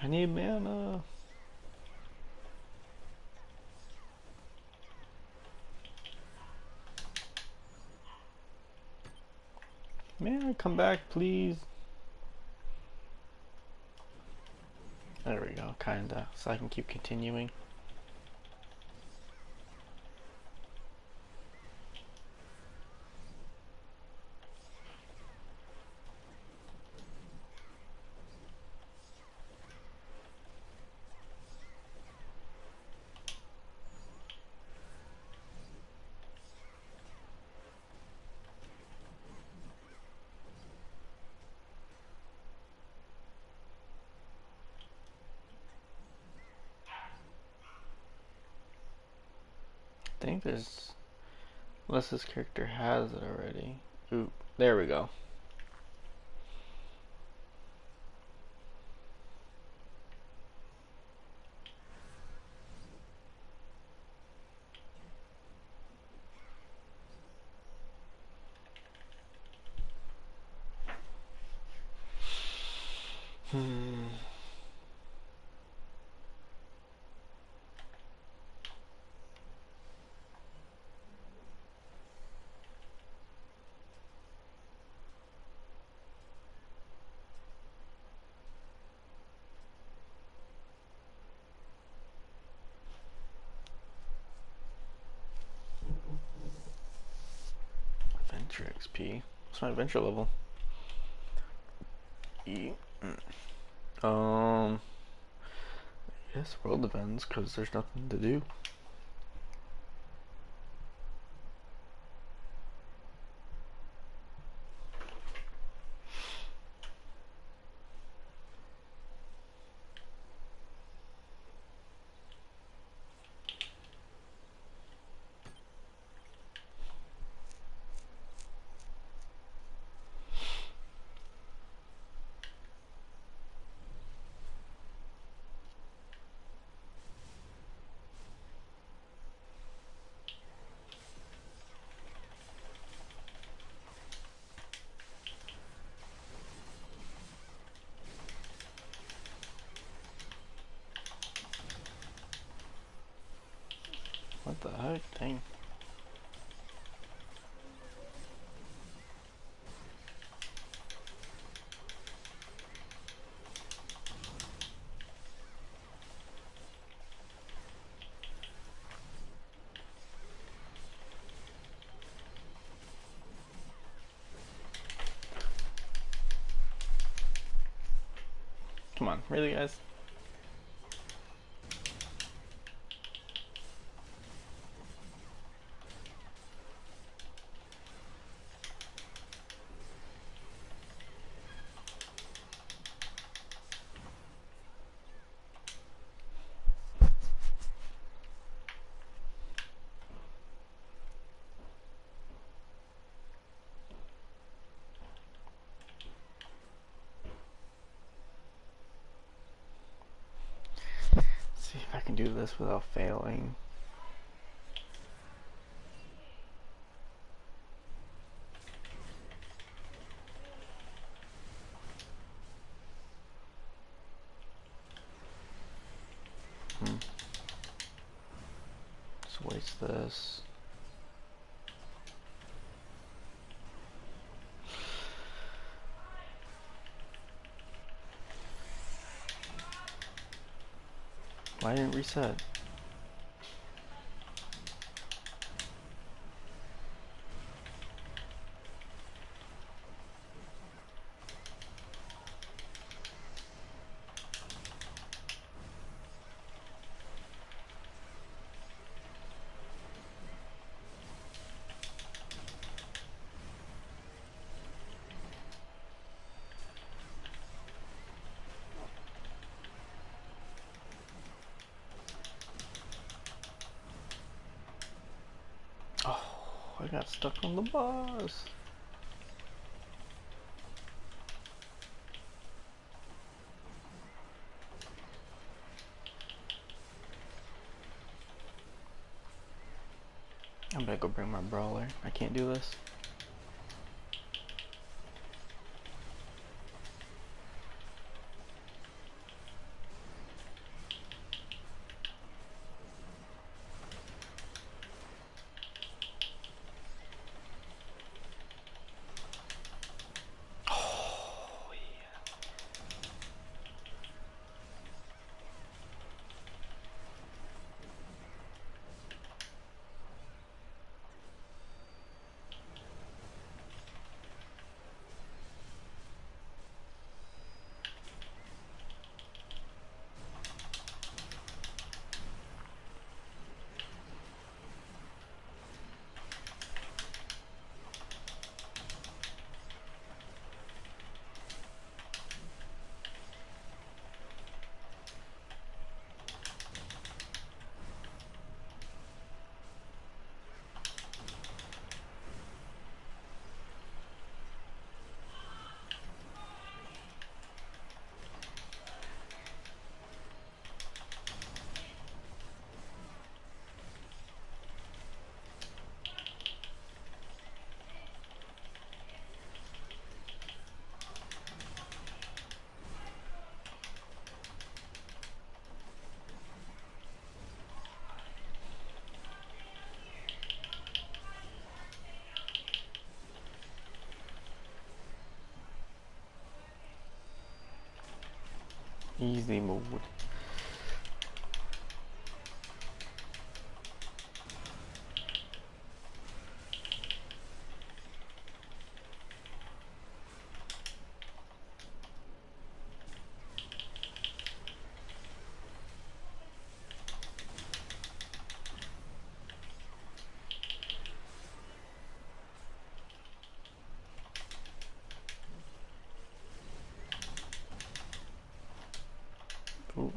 I need mana. May I come back, please? There we go, kinda. So I can keep continuing. I think there's, unless this character has it already. Ooh, there we go. Hmm. Adventure XP. What's my adventure level? E. I guess world events because there's nothing to do. What the heck? Dang. Come on, really, guys? See if I can do this without failing. Just waste this. Why didn't it reset? Oh, I got stuck on the boss. I'm gonna go bring my brawler. I can't do this. Oh, yeah. Easy mode. Ooh.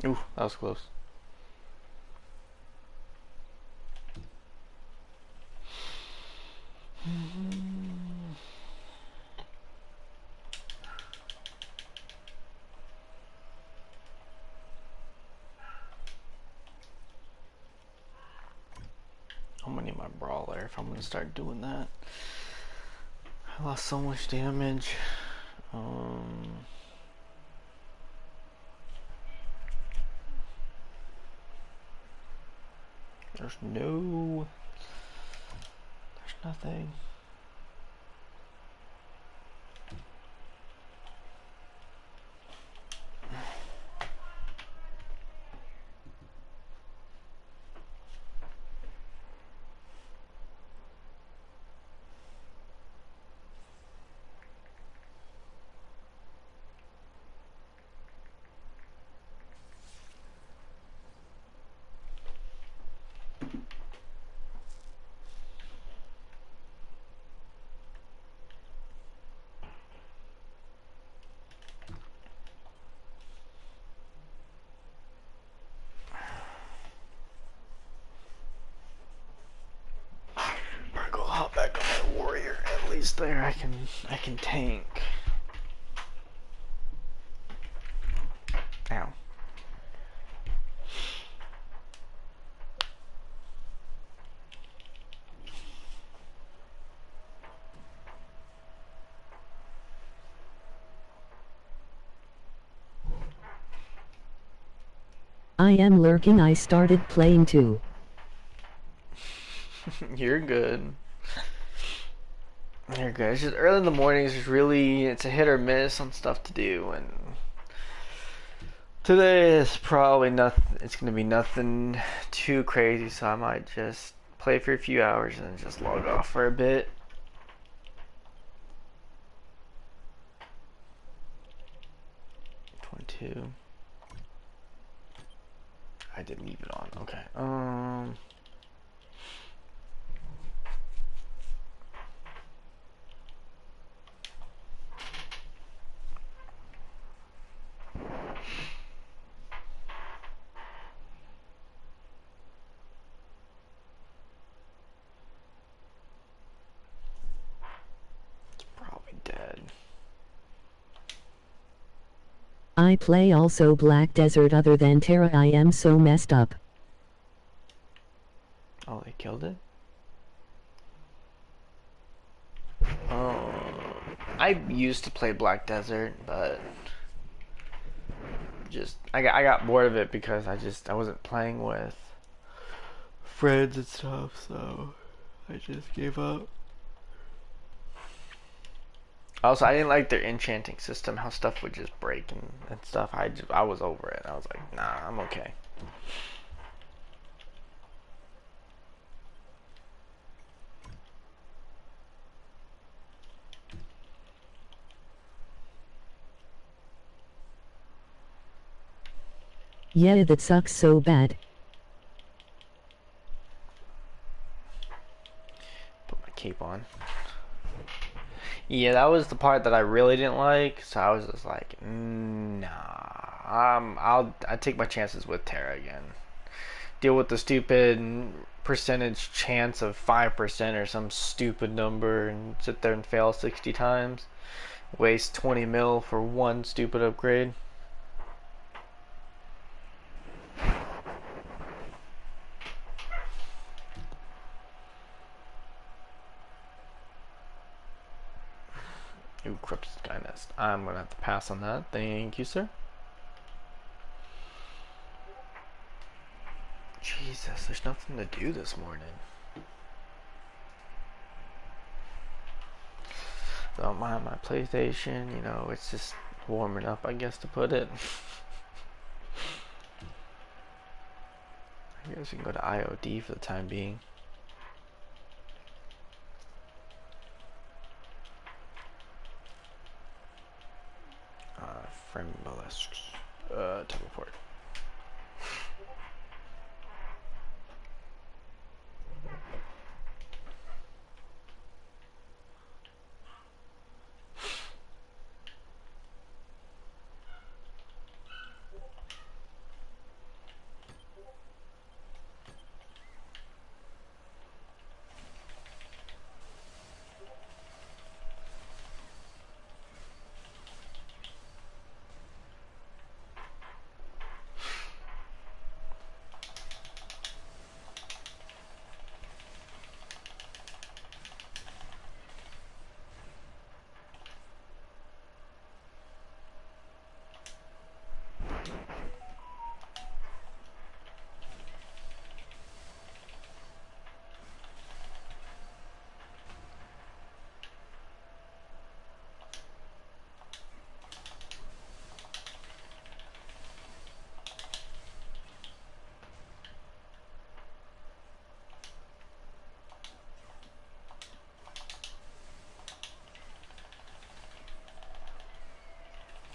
Ooh, that was close. I'm gonna need my brawler if I'm gonna start doing that. I lost so much damage. There's nothing. Go hop back on my warrior. At least there I can tank. Ow. I am lurking. I started playing too. You're good. You're good. It's just early in the mornings. It's a hit or miss on stuff to do, and today is probably nothing. It's gonna be nothing too crazy, so I might just play for a few hours and then just log off for a bit. I didn't leave it on. Okay. It's probably dead. I play also Black Desert. Other than Tera, I am so messed up. Oh, they killed it? Oh, I used to play Black Desert, but I got bored of it because I wasn't playing with friends and stuff, so I just gave up. Also, I didn't like their enchanting system, how stuff would just break and stuff. I was over it. I was like, nah, I'm okay. Yeah, that sucks so bad. Put my cape on. Yeah, that was the part that I really didn't like, so I was just like, nah. I take my chances with Tera again. deal with the stupid percentage chance of 5% or some stupid number and sit there and fail 60 times. Waste 20 mil for one stupid upgrade. Ooh, Corrupted Sky Nest. I'm gonna have to pass on that. Thank you, sir. Jesus, there's nothing to do this morning. Don't mind my PlayStation, you know, it's just warming up, I guess, to put it. I guess we can go to IOD for the time being. Frame mollusks. Teleport.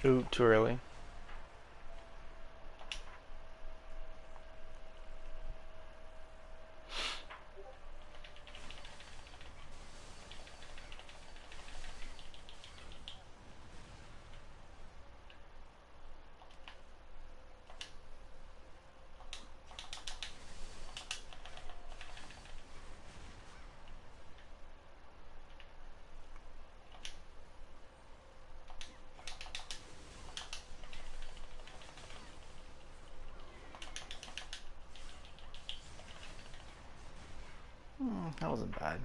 Ooh, too early. That wasn't bad.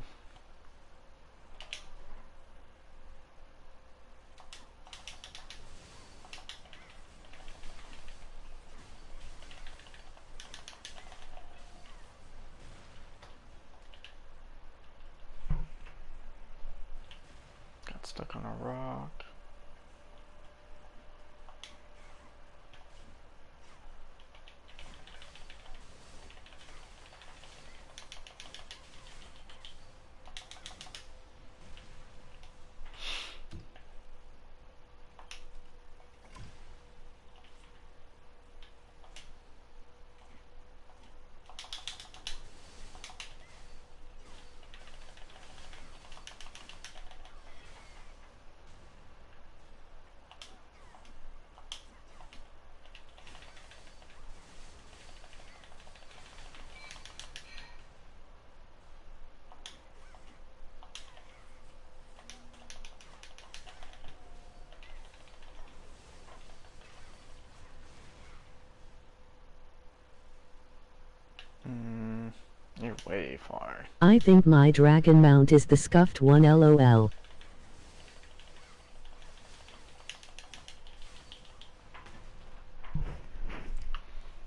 Got stuck on a rock. You're way far. I think my dragon mount is the scuffed one, lol.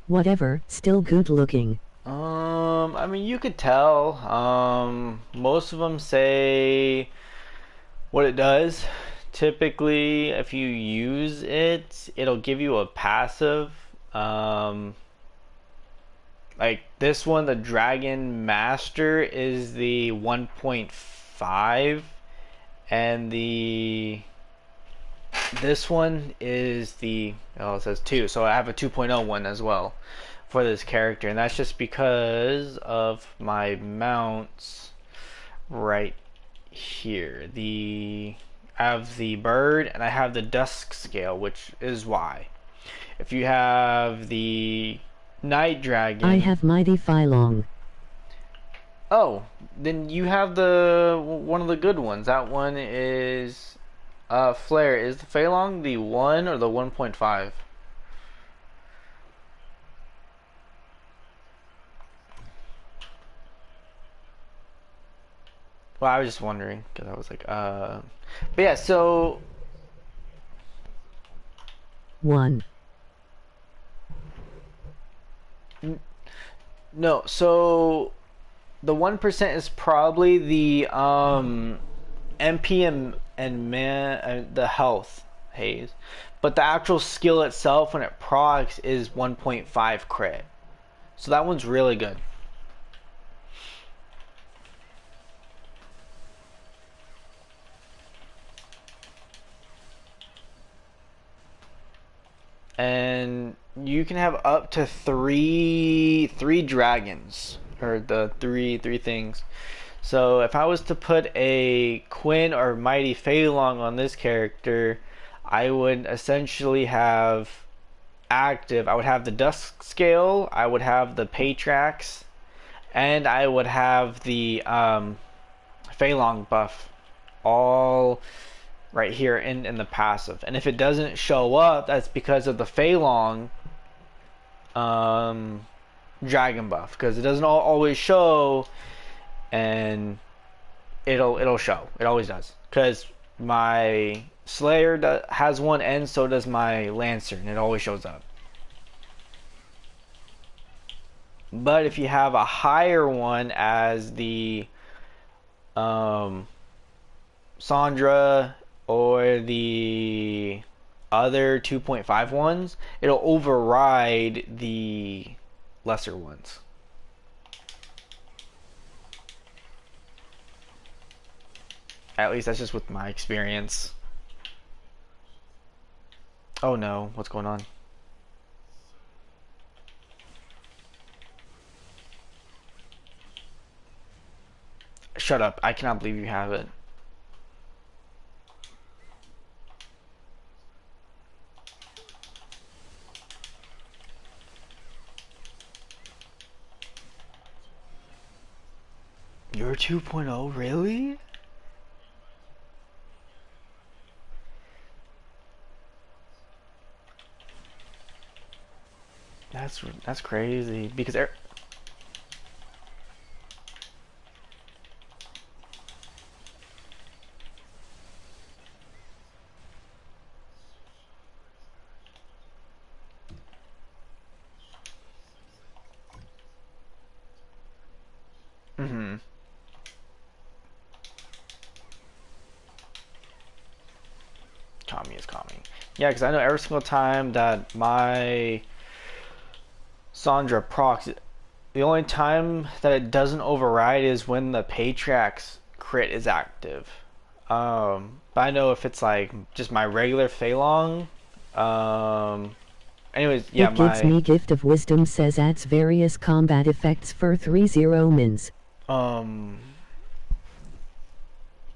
Whatever, still good looking. I mean, you could tell. Most of them say what it does. Typically, if you use it, it'll give you a passive. Like this one, the Dragon Master is the 1.5, and this one is the, oh, it says 2, so I have a 2.0 one as well for this character, and that's just because of my mounts right here. I have the bird and I have the dusk scale, which is why. If you have the Night Dragon. I have Mighty Phylong. Oh, then you have the one of the good ones. That one is Flare. Is the Phaelong the 1 or the 1.5? Well, I was just wondering because I was like, but yeah. So 1. no, so the 1% is probably the MP and man the health haze, but the actual skill itself when it procs is 1.5 crit. So that one's really good. And you can have up to three dragons, or the three things. So if I was to put a Quinn or Mighty Phaelong on this character, I would essentially have active. I would have the Dusk Scale, I would have the Patrax, and I would have the Phaelong buff, all right here in the passive. And if it doesn't show up, that's because of the Phaelong dragon buff, because it doesn't always show, and it'll show. It always does, because my Slayer has one, and so does my Lancer, and it always shows up. But if you have a higher one as the Sandra or the other 2.5 ones, it'll override the lesser ones. At least that's just with my experience. Oh no, what's going on? Shut up, I cannot believe you have it. You're 2.0, really? That's crazy, because Kami is Kami. Yeah, because I know every single time that my Sandra procs, the only time that it doesn't override is when the Patrax crit is active. But I know if it's like just my regular Phaelong, anyways, yeah, It gives me Gift of Wisdom, says adds various combat effects for 3/0 mins.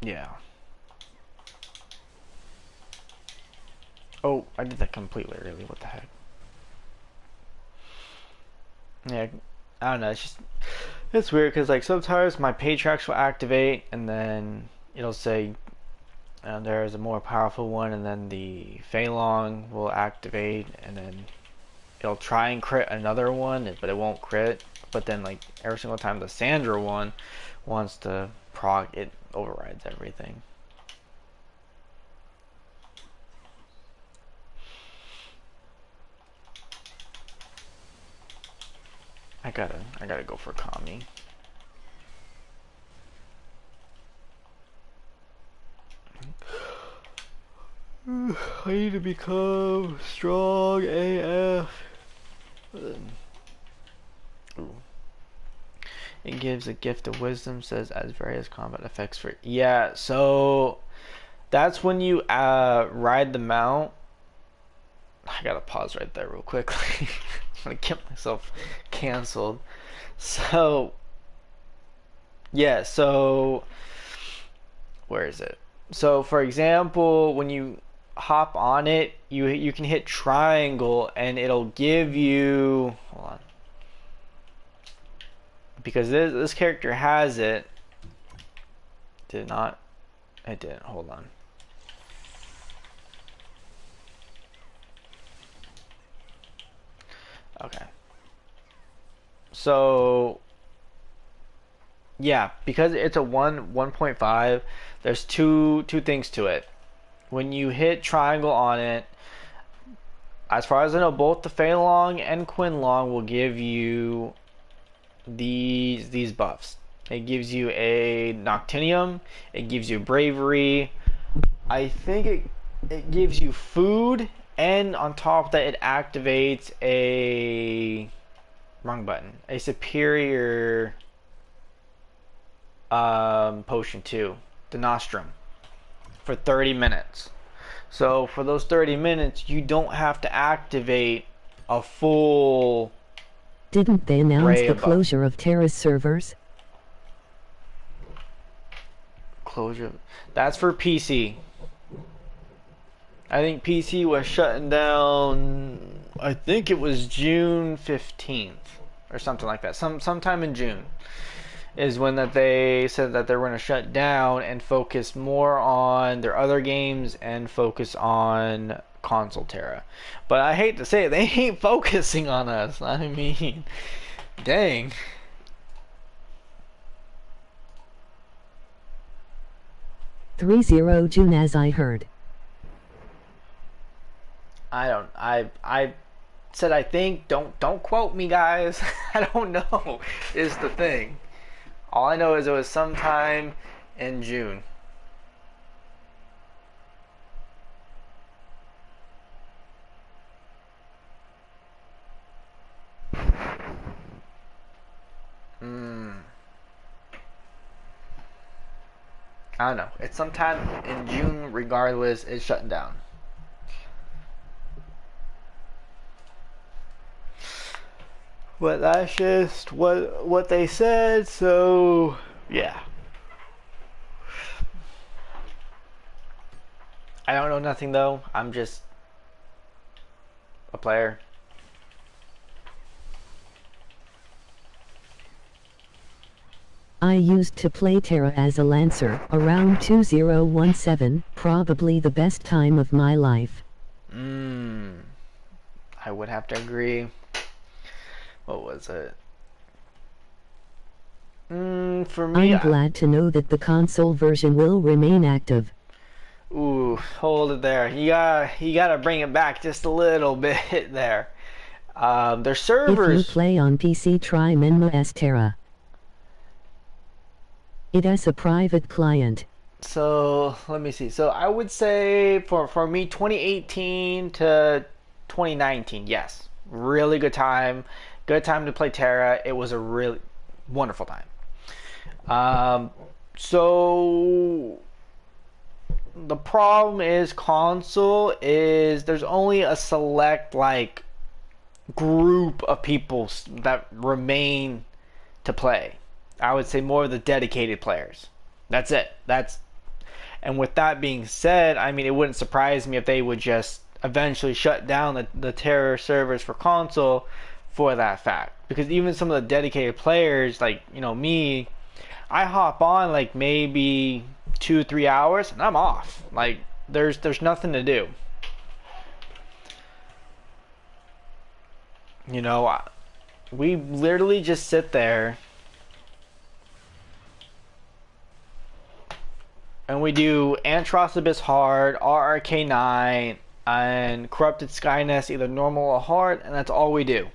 Yeah. Oh, I did that completely early. What the heck? Yeah, I don't know. It's weird because like sometimes my Patrax will activate and then it'll say there's a more powerful one, and then the Phaelong will activate, and then it'll try and crit another one, but it won't crit. But then like every single time the Sandra one wants to proc, it overrides everything. I gotta go for Kami. I need to become strong AF. Ooh. It gives a gift of wisdom, says as various combat effects for. Yeah, so that's when you ride the mount. I gotta pause right there real quickly. I'm gonna get myself canceled. So yeah, so where is it? So for example, when you hop on it, you can hit triangle and it'll give you, hold on, because this character has it. Did not. It didn't. Hold on. Okay. So yeah, because it's a 1.5, there's two things to it. When you hit triangle on it, as far as I know, both the Fei Long and Quin Long will give you these buffs. It gives you a Noctinium, it gives you bravery. I think it gives you food, and on top of that it activates a a superior potion too, the Nostrum, for 30 minutes. So for those 30 minutes you don't have to activate a full. Didn't they announce the closure of Tera's servers? Closure. That's for PC. I think PC was shutting down. I think it was June 15th or something like that. Sometime in June is when that they said that they were going to shut down and focus more on their other games and focus on console Tera. But I hate to say it, they ain't focusing on us. I mean, dang. June, as I heard. I said I think. Don't quote me, guys. I don't know is the thing. All I know is it was sometime in June. I don't know. It's sometime in June. Regardless, it's shutting down. But that's just what they said. So yeah. I don't know nothing though. I'm just a player. I used to play Tera as a Lancer around 2017, probably the best time of my life. I would have to agree. What was it? For me, I'm glad to know that the console version will remain active. Ooh, hold it there. You gotta bring it back just a little bit there. Their servers. If you play on PC, try Menma S Tera. It is a private client. So let me see. So I would say for me, 2018 to 2019, yes, really good time. Good time to play Tera. It was a really wonderful time. So the problem is console is there's only a select like group of people that remain to play. I would say more of the dedicated players. That's it. And with that being said, I mean, it wouldn't surprise me if they would just eventually shut down the Terra servers for console for that fact. Because even some of the dedicated players, like, you know, me, I hop on like maybe 2-3 hours and I'm off. Like, there's nothing to do. You know, we literally just sit there and we do Antros Abyss hard, RRK9, and Corrupted Skynest, either normal or hard, and that's all we do.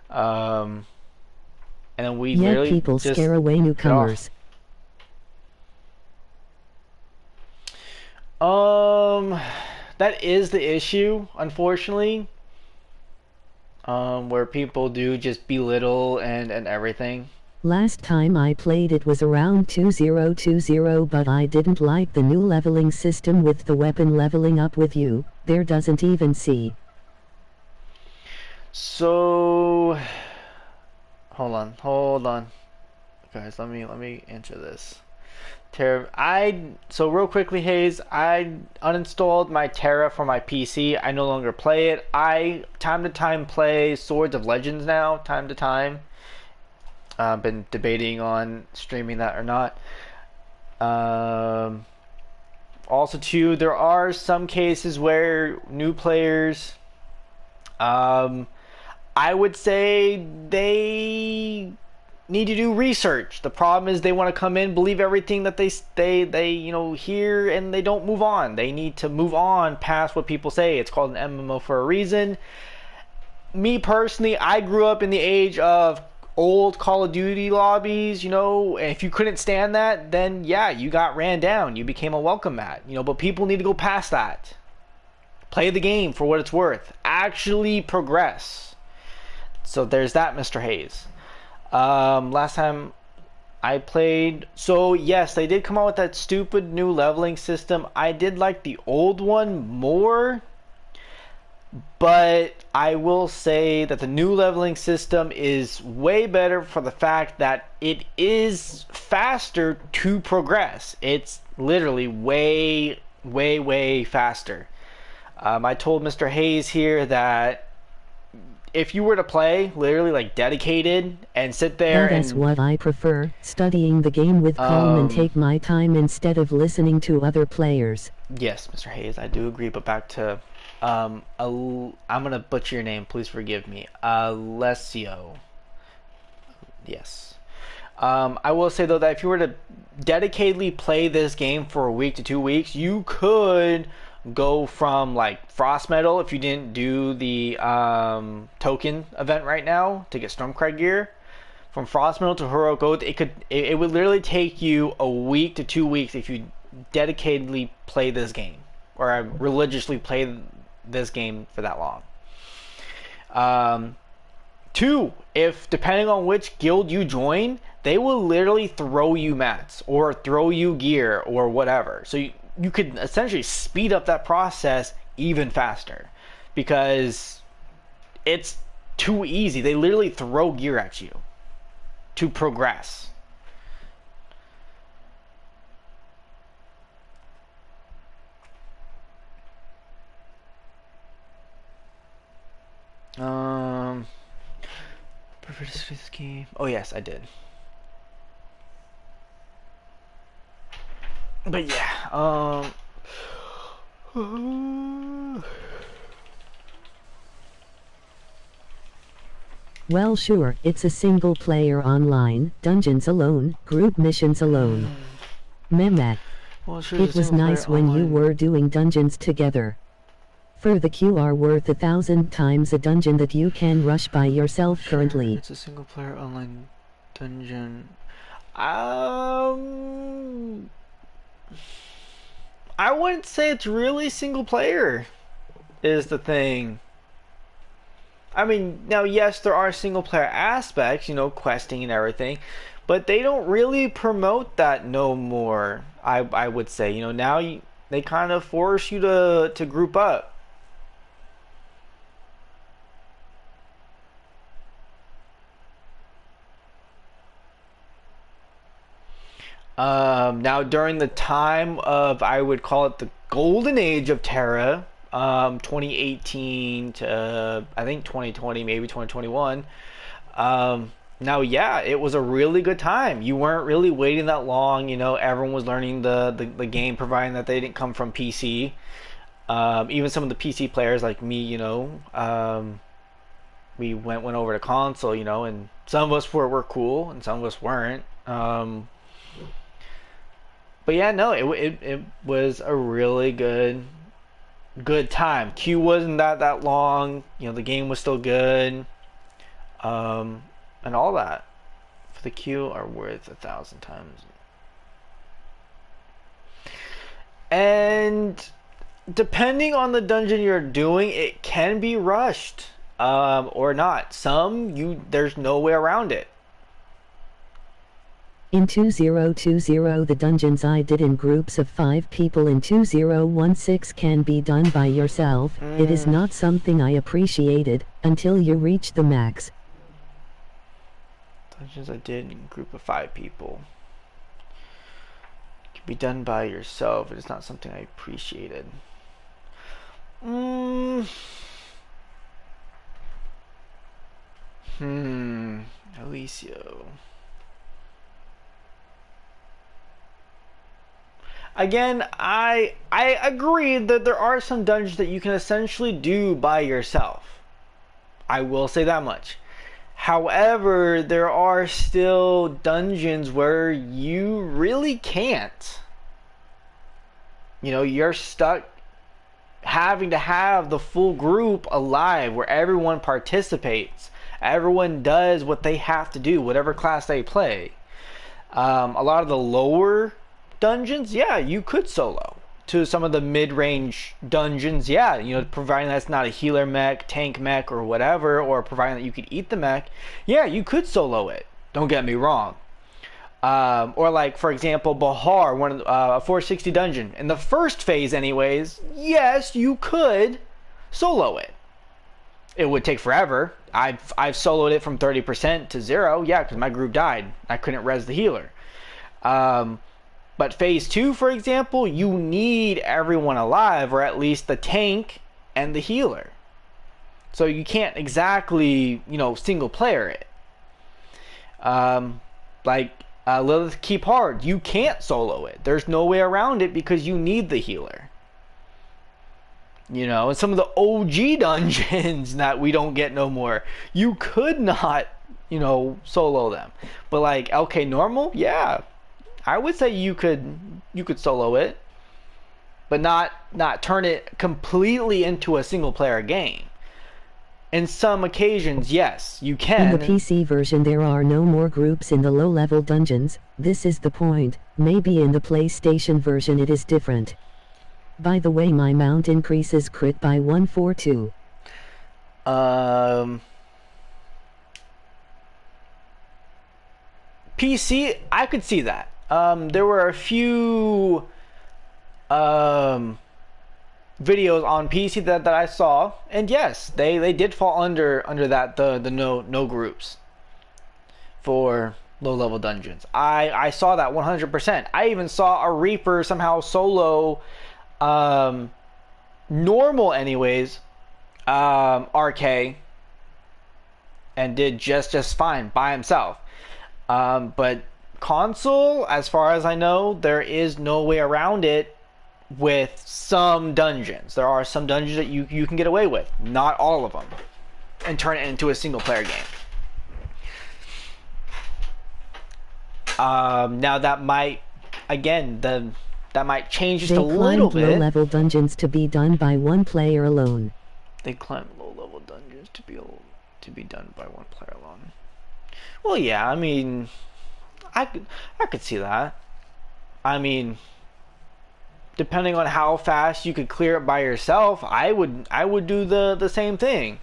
And then we literally people just scare away newcomers. That is the issue, unfortunately. Where people do just belittle and everything. Last time I played it was around 2020, but I didn't like the new leveling system with the weapon leveling up with you. There doesn't even see. So hold on. Guys, let me answer this. So real quickly, Hayes, I uninstalled my Tera for my PC. I no longer play it. I time to time play Swords of Legends now, time to time. Been debating on streaming that or not. Um, Also, too, there are some cases where new players, um, I would say they need to do research. The problem is they want to come in, believe everything that they hear, and they don't move on. They need to move on past what people say. It's called an MMO for a reason. Me personally, I grew up in the age of old Call of Duty lobbies, and if you couldn't stand that, then yeah, you got ran down. You became a welcome mat, but people need to go past that. Play the game for what it's worth. Actually progress. So there's that, Mr. Hayes. Last time I played, so yes, they did come out with that stupid new leveling system. I did like the old one more. But I will say that the new leveling system is way better for the fact that it is faster to progress. It's literally way, way, way faster. I told Mr. Hayes here that if you were to play, literally like dedicated, and sit there That's what I prefer, studying the game with calm and take my time instead of listening to other players. Yes, Mr. Hayes, I do agree, but back to I'm gonna butcher your name. Please forgive me. Alessio. Yes. I will say though that if you were to dedicatedly play this game for a week to 2 weeks, you could go from like Frost Metal if you didn't do the token event right now to get Stormcry gear. From Frost Metal to Heroic Oath, it would literally take you a week to 2 weeks if you dedicatedly play this game or religiously play this game for that long. Two, if depending on which guild you join, they will literally throw you mats or throw you gear or whatever. So you could essentially speed up that process even faster because it's too easy. They literally throw gear at you to progress. Prefer to see this game. Oh yes, I did. But yeah, Well, sure, it's a single player online, dungeons alone, group missions alone. Mehmet. well, sure, It was nice when you were doing dungeons together. For the QR worth 1,000 times a dungeon that you can rush by yourself currently. It's a single player online dungeon. I wouldn't say it's really single player is the thing. I mean, now yes, there are single player aspects, questing and everything, but they don't really promote that no more. I would say, now they kind of force you to group up. Now during the time of, I would call it the golden age of Tera, 2018 to I think 2020, maybe 2021. Now, yeah, it was a really good time. You weren't really waiting that long. Everyone was learning the game, providing that they didn't come from PC. Even some of the PC players like me, we went over to console, and some of us were cool and some of us weren't. But yeah, no, it was a really good time. Queue wasn't that long. The game was still good. And all that for the queue are worth 1,000 times. And depending on the dungeon you're doing, it can be rushed or not. There's no way around it. In 2020, the dungeons I did in groups of 5 people in 2016 can be done by yourself. It is not something I appreciated until you reach the max. Dungeons I did in a group of 5 people can be done by yourself. It is not something I appreciated. Alicio. Again, I agree that there are some dungeons that you can essentially do by yourself. I will say that much. However, there are still dungeons where you really can't. You know, you're stuck having to have the full group alive where everyone participates. Everyone does what they have to do, whatever class they play. A lot of the lower dungeons, yeah, you could solo. To some of the mid-range dungeons, yeah, you know, providing that's not a healer mech, tank mech, or whatever, or providing that you could eat the mech, yeah, you could solo it. Don't get me wrong. Or like, for example, Bahar, a 460 dungeon. In the first phase, anyways, yes, you could solo it. It would take forever. I've soloed it from 30% to 0, yeah, because my group died. I couldn't res the healer. But phase 2, for example, you need everyone alive, or at least the tank and the healer. So you can't exactly, you know, single player it. Lilith Keep Hard, you can't solo it. There's no way around it because you need the healer. You know, and some of the OG dungeons that we don't get no more, you could not, you know, solo them. But like LK Normal, yeah, I would say you could solo it, but not turn it completely into a single player game. In some occasions, yes, you can. In the PC version there are no more groups in the low-level dungeons. This is the point. Maybe in the PlayStation version it is different. By the way, my mount increases crit by 142. PC, I could see that. There were a few videos on PC that I saw, and yes, they did fall under that the no groups for low level dungeons. I saw that 100%. I even saw a Reaper somehow solo normal anyways RK and did just fine by himself. But console, as far as I know, there is no way around it with some dungeons. There are some dungeons that you can get away with, not all of them, and turn it into a single player game. Now that might, again, that might change just a little bit. They climbed low-level dungeons to be done by one player alone. They climbed low-level dungeons to be done by one player alone. Well, yeah, I mean, I could see that. I mean, depending on how fast you could clear it by yourself, I would do the same thing.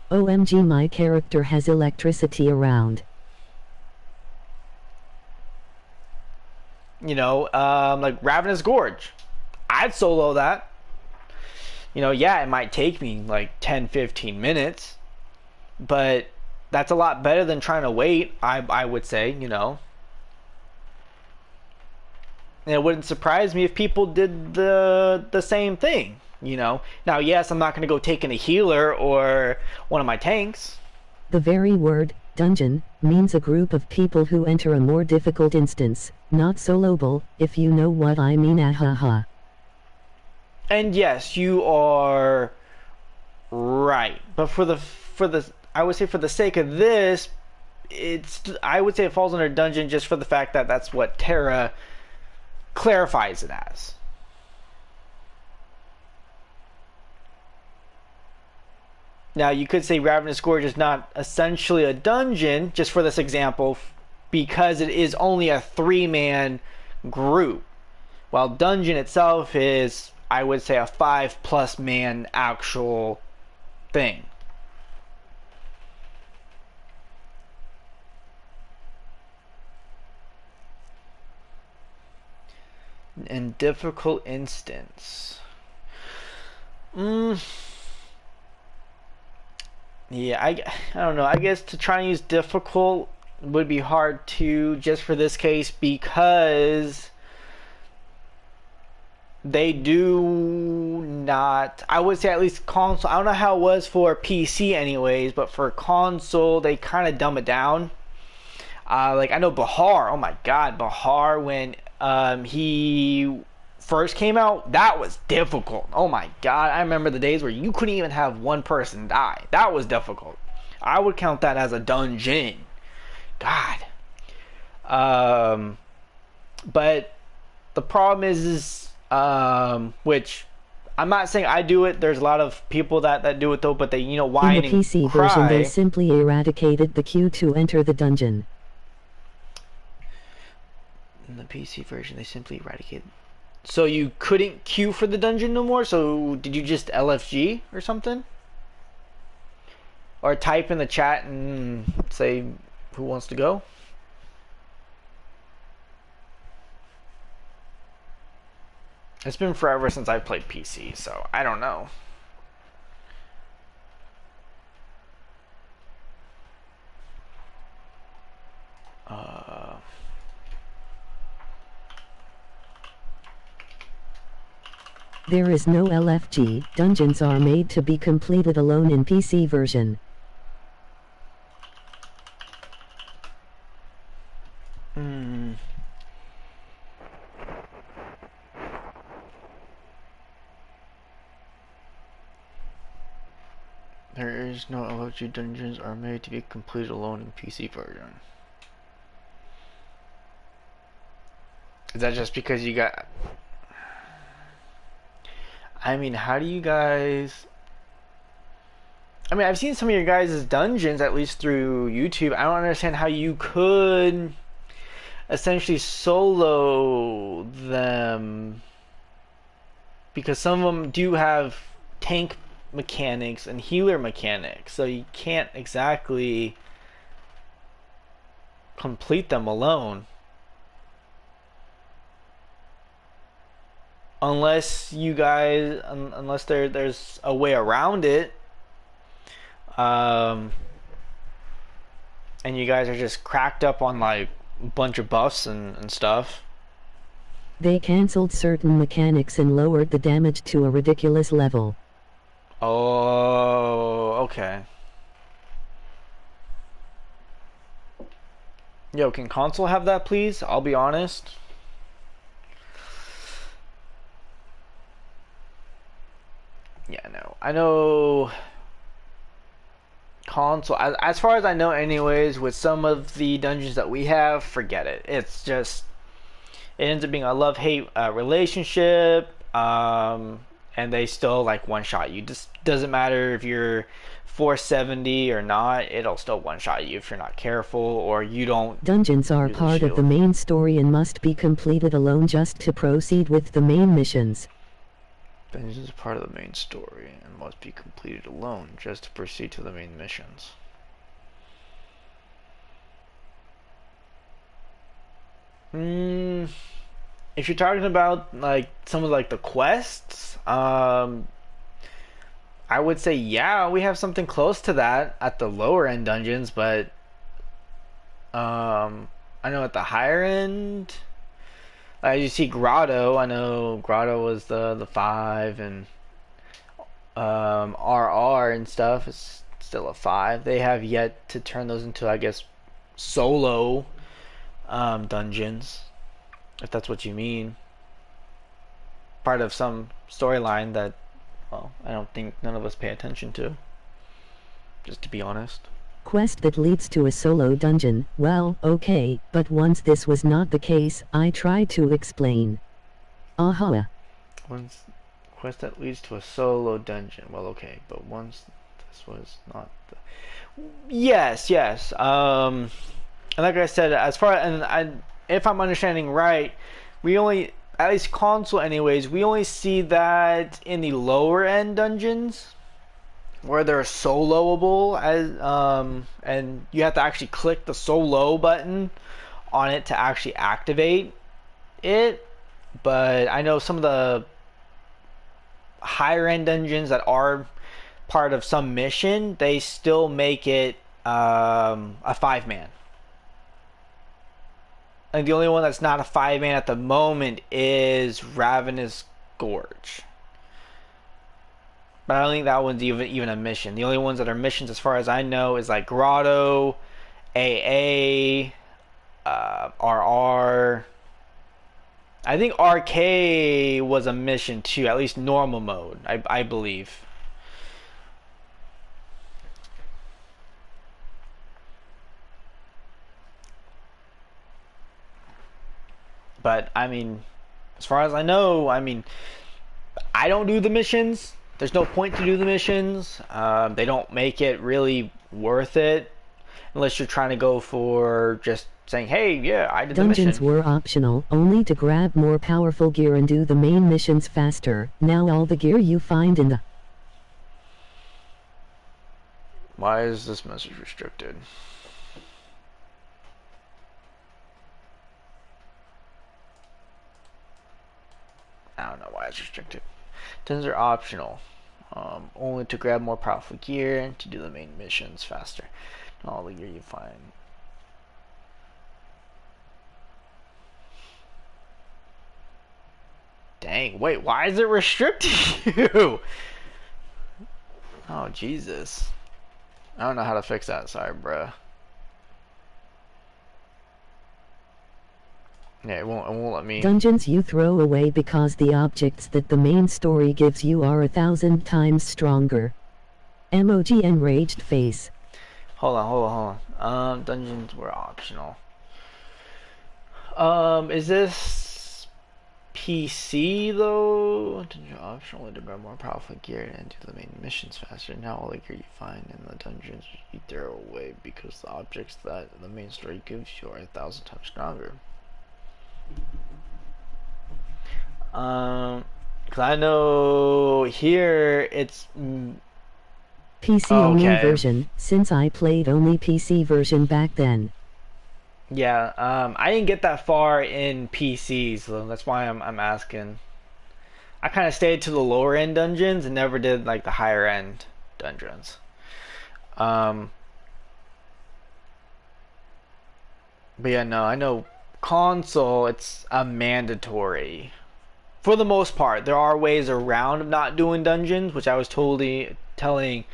OMG, my character has electricity around. You know, like Ravenous Gorge. I'd solo that. You know, yeah, it might take me like 10-15 minutes, but that's a lot better than trying to wait, I would say, you know. And it wouldn't surprise me if people did the same thing, you know. Now, yes, I'm not going to go take in a healer or one of my tanks. The very word, dungeon, means a group of people who enter a more difficult instance, not soloable, if you know what I mean, ahaha. And yes, you are right. But for the I would say for the sake of this, I would say it falls under dungeon just for the fact that that's what Tera clarifies it as. Now, you could say Ravenous Gorge is not essentially a dungeon, just for this example, because it is only a 3-man group, while dungeon itself is, I would say, a 5+ man actual thing. In difficult instance. Yeah, I don't know. I guess to try and use difficult would be hard too, just for this case, because they do not, I would say at least console. I don't know how it was for PC anyways, but for console they kind of dumb it down. Like I know Bahar, oh my god, Bahar, when he first came out, that was difficult. Oh my god, I remember the days where you couldn't even have one person die. That was difficult. I would count that as a dungeon. God. But the problem is which I'm not saying I do it. There's a lot of people that do it though, but they, you know, whine and cry. In the PC version, they simply eradicated the queue to enter the dungeon. In the PC version, they simply eradicated. So you couldn't queue for the dungeon no more? So did you just LFG or something? Or type in the chat and say who wants to go? It's been forever since I played PC, so I don't know. There is no LFG. Dungeons are made to be completed alone in PC version. There is no LFG. Dungeons are made to be completed alone in PC version. Is that just because you got... I mean, how do you guys... I mean, I've seen some of your guys' dungeons, at least through YouTube. I don't understand how you could essentially solo them, because some of them do have tank mechanics and healer mechanics, so you can't exactly complete them alone. Unless you guys, unless there's a way around it, and you guys are just cracked up on like a bunch of buffs and stuff. They cancelled certain mechanics and lowered the damage to a ridiculous level. Oh, okay. Yo, can console have that, please? I'll be honest. Yeah, no. I know console, as far as I know anyways, with some of the dungeons that we have, forget it. It's just, it ends up being a love-hate relationship, and they still like one-shot you. Just doesn't matter if you're 470 or not, it'll still one-shot you if you're not careful or you don't. Dungeons are part of the main story and must be completed alone just to proceed with the main missions. Dungeons is part of the main story and must be completed alone just to proceed to the main missions. If you're talking about like some of like the quests, I would say yeah, we have something close to that at the lower end dungeons, but I know at the higher end, you see Grotto. I know Grotto was the 5, and RR and stuff is still a 5. They have yet to turn those into, I guess, solo dungeons, if that's what you mean. Part of some storyline that, well, I don't think none of us pay attention to, just to be honest. Quest that leads to a solo dungeon. Well, okay, but once this was not the case, I tried to explain. Aha. Once quest that leads to a solo dungeon. Well, okay, but once this was not the... Yes. And like I said, as far if I'm understanding right, we only, at least console anyways, we only see that in the lower end dungeons, where they're soloable, and you have to actually click the solo button on it to actually activate it. But I know some of the higher end dungeons that are part of some mission, they still make it a 5-man. And the only one that's not a 5-man at the moment is Ravenous Gorge. But I don't think that one's even a mission. The only ones that are missions, as far as I know, is like Grotto, AA, RR. I think RK was a mission too, at least normal mode, I believe. But I mean, as far as I know, I mean, I don't do the missions. There's no point to do the missions. They don't make it really worth it unless you're trying to go for just saying, hey, yeah, I did the mission. Dungeons were optional, only to grab more powerful gear and do the main missions faster. Now all the gear you find in the... Why is this message restricted? I don't know why it's restricted. Dungeons are optional, only to grab more powerful gear and to do the main missions faster. All the gear you find. Dang, wait, why is it restricting you? Oh, Jesus. I don't know how to fix that, sorry, bruh. Yeah, it won't let me. Dungeons you throw away because the objects that the main story gives you are 1,000 times stronger. Emoji enraged face. Hold on. Dungeons were optional. Is this PC though? Dungeons are optional to grab more powerful gear and do the main missions faster. Now all the gear you find in the dungeons you throw away because the objects that the main story gives you are 1,000 times stronger. Cause I know here it's PC only version, since I played only PC version back then. Yeah, I didn't get that far in PCs, so that's why I'm asking. I kind of stayed to the lower end dungeons and never did like the higher end dungeons. But yeah, no, I know console it's a mandatory. For the most part, there are ways around not doing dungeons, which I was totally telling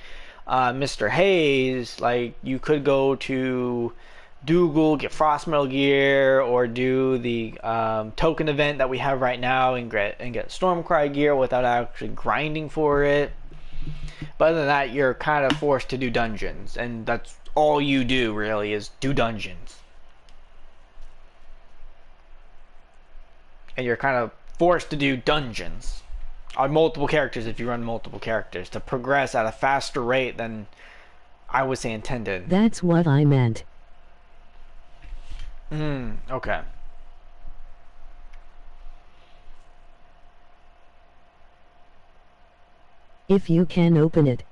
Mr. Hayes. Like you could go to Dougal, get Frost Metal gear, or do the token event that we have right now and get Stormcry gear without actually grinding for it. But other than that, you're kind of forced to do dungeons, and that's all you do really is do dungeons. And you're kind of forced to do dungeons on multiple characters if you run multiple characters to progress at a faster rate than I would say intended. That's what I meant. Okay. If you can open it.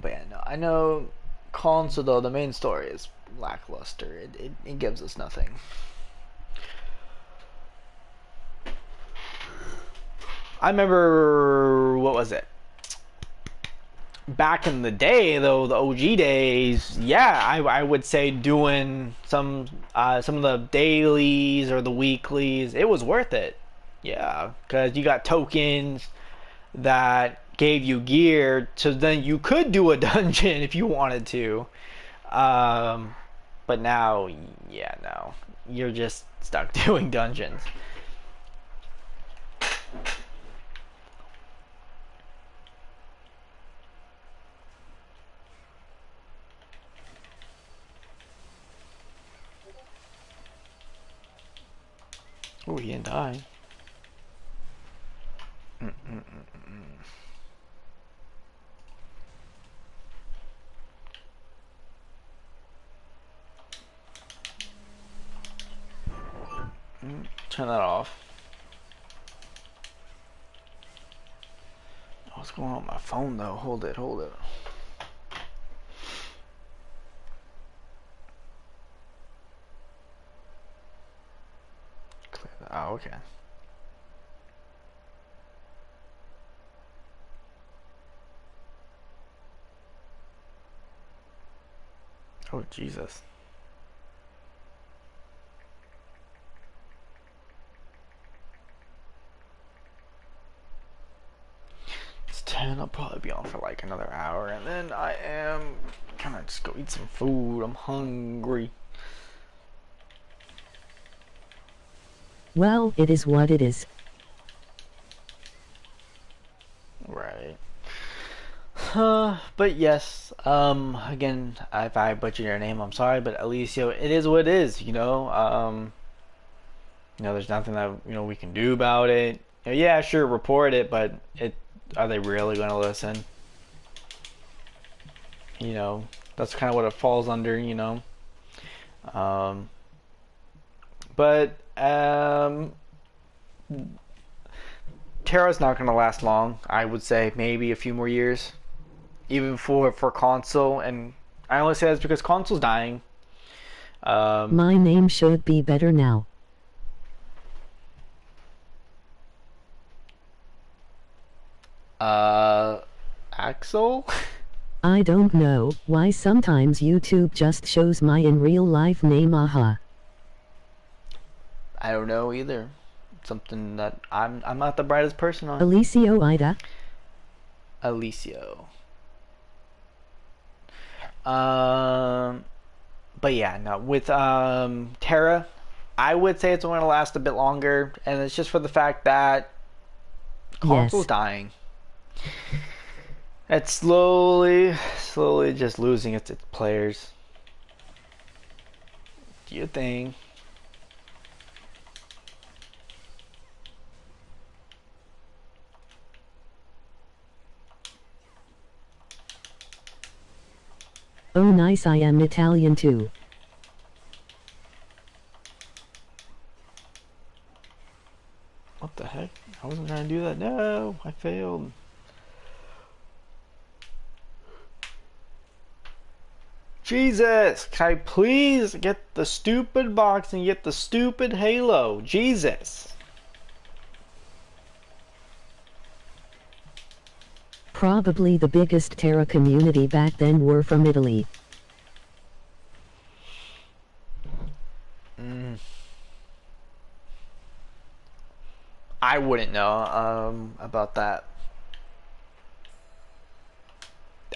But yeah, no, I know console though, the main story is lackluster. It gives us nothing. I remember, what was it? Back in the day, though, the OG days, yeah, I would say doing some of the dailies or the weeklies, it was worth it. Yeah, because you got tokens that gave you gear, so then you could do a dungeon if you wanted to. But now, yeah, no, you're just stuck doing dungeons. Oh, he didn't die. Turn that off. What's going on with my phone though? Hold it. Clear that. Oh, okay. Oh, Jesus. I'll probably be on for like another hour, and then I am gonna just go eat some food. I'm hungry. Well, it is what it is. Right. But yes, again, if I butchered your name, I'm sorry, but Alicio, it is what it is, there's nothing that, we can do about it. Yeah, sure, report it, but are they really going to listen? That's kind of what it falls under, Um, but, Tera's not going to last long. I would say maybe a few more years. Even for console, and I only say that's because console's dying. My name should be better now. Axel? I don't know why sometimes YouTube just shows my in real life name, aha. I don't know either. Something that I'm not the brightest person on. Alicio Ida. Alicio. But yeah, no. With Tera, I would say it's going to last a bit longer, and it's just for the fact that console's dying. It's slowly just losing its players. Do your thing. Oh nice, I am Italian too. What the heck? I wasn't trying to do that. No, I failed. Jesus, can I please get the stupid box and get the stupid Halo? Jesus. Probably the biggest Tera community back then were from Italy. I wouldn't know about that.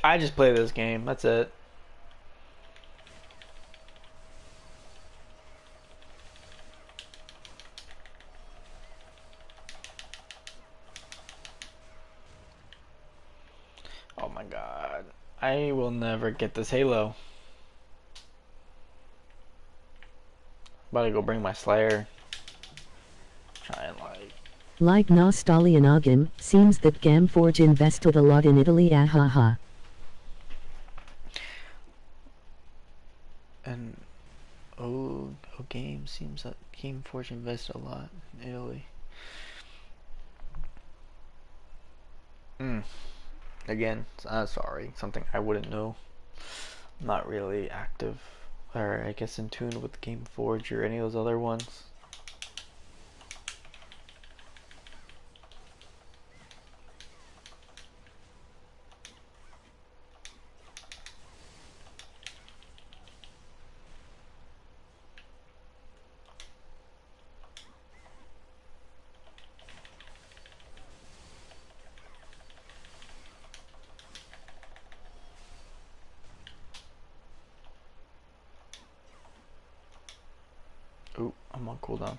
I just play this game. That's it. Oh my god. I will never get this Halo. About to go bring my Slayer. Try and Like Nostalianogin, seems that Gameforge invested a lot in Italy, ahaha. And game seems that Gameforge invested a lot in Italy. Again, sorry, something I wouldn't know. I'm not really active, or I guess in tune with Gameforge or any of those other ones. Ooh, I'm on cooldown.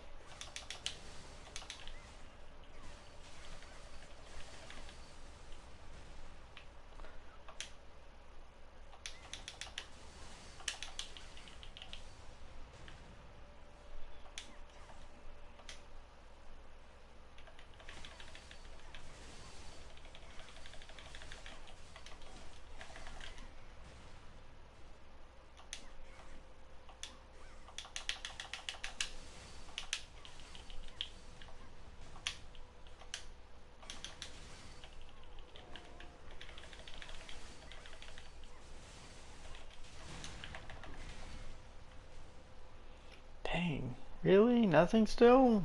Dang, really? Nothing still?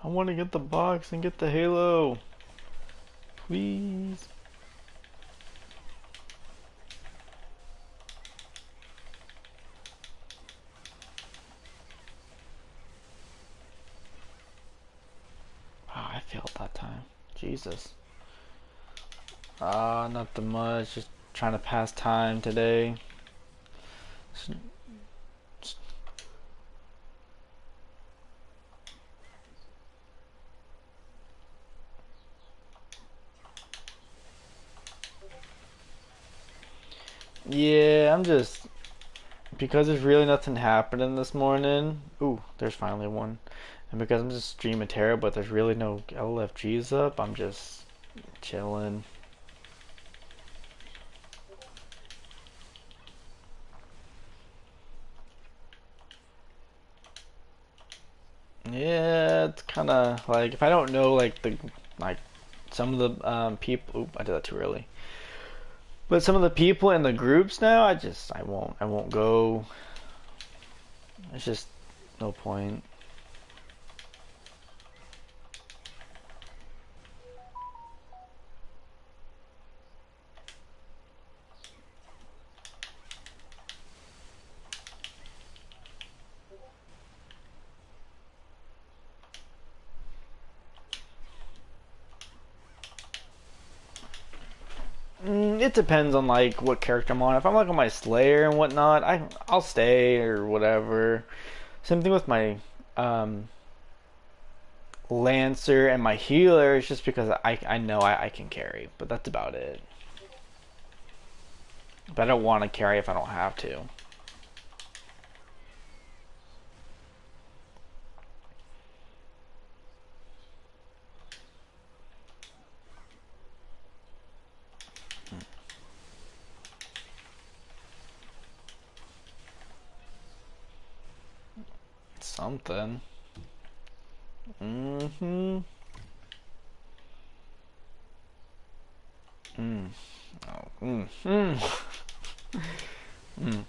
I want to get the box and get the halo. Please. Oh, I failed that time. Jesus. Nothing much. Just trying to pass time today. Yeah, I'm just because there's really nothing happening this morning. Ooh, there's finally one. And because I'm just streaming Tera, but there's really no LFGs up, I'm just chilling. Yeah, it's kind of like if I don't know like some of the people. Oop, I did that too early. But some of the people in the groups now, I won't go. It's just no point. It depends on like what character I'm on. If I'm like on my Slayer and whatnot, I'll stay or whatever. Same thing with my um, Lancer and my healer. It's just because I know I can carry, but that's about it. But I don't want to carry if I don't have to. Something. Mm-hmm. Mm. Oh. Mm. Mm. Mm.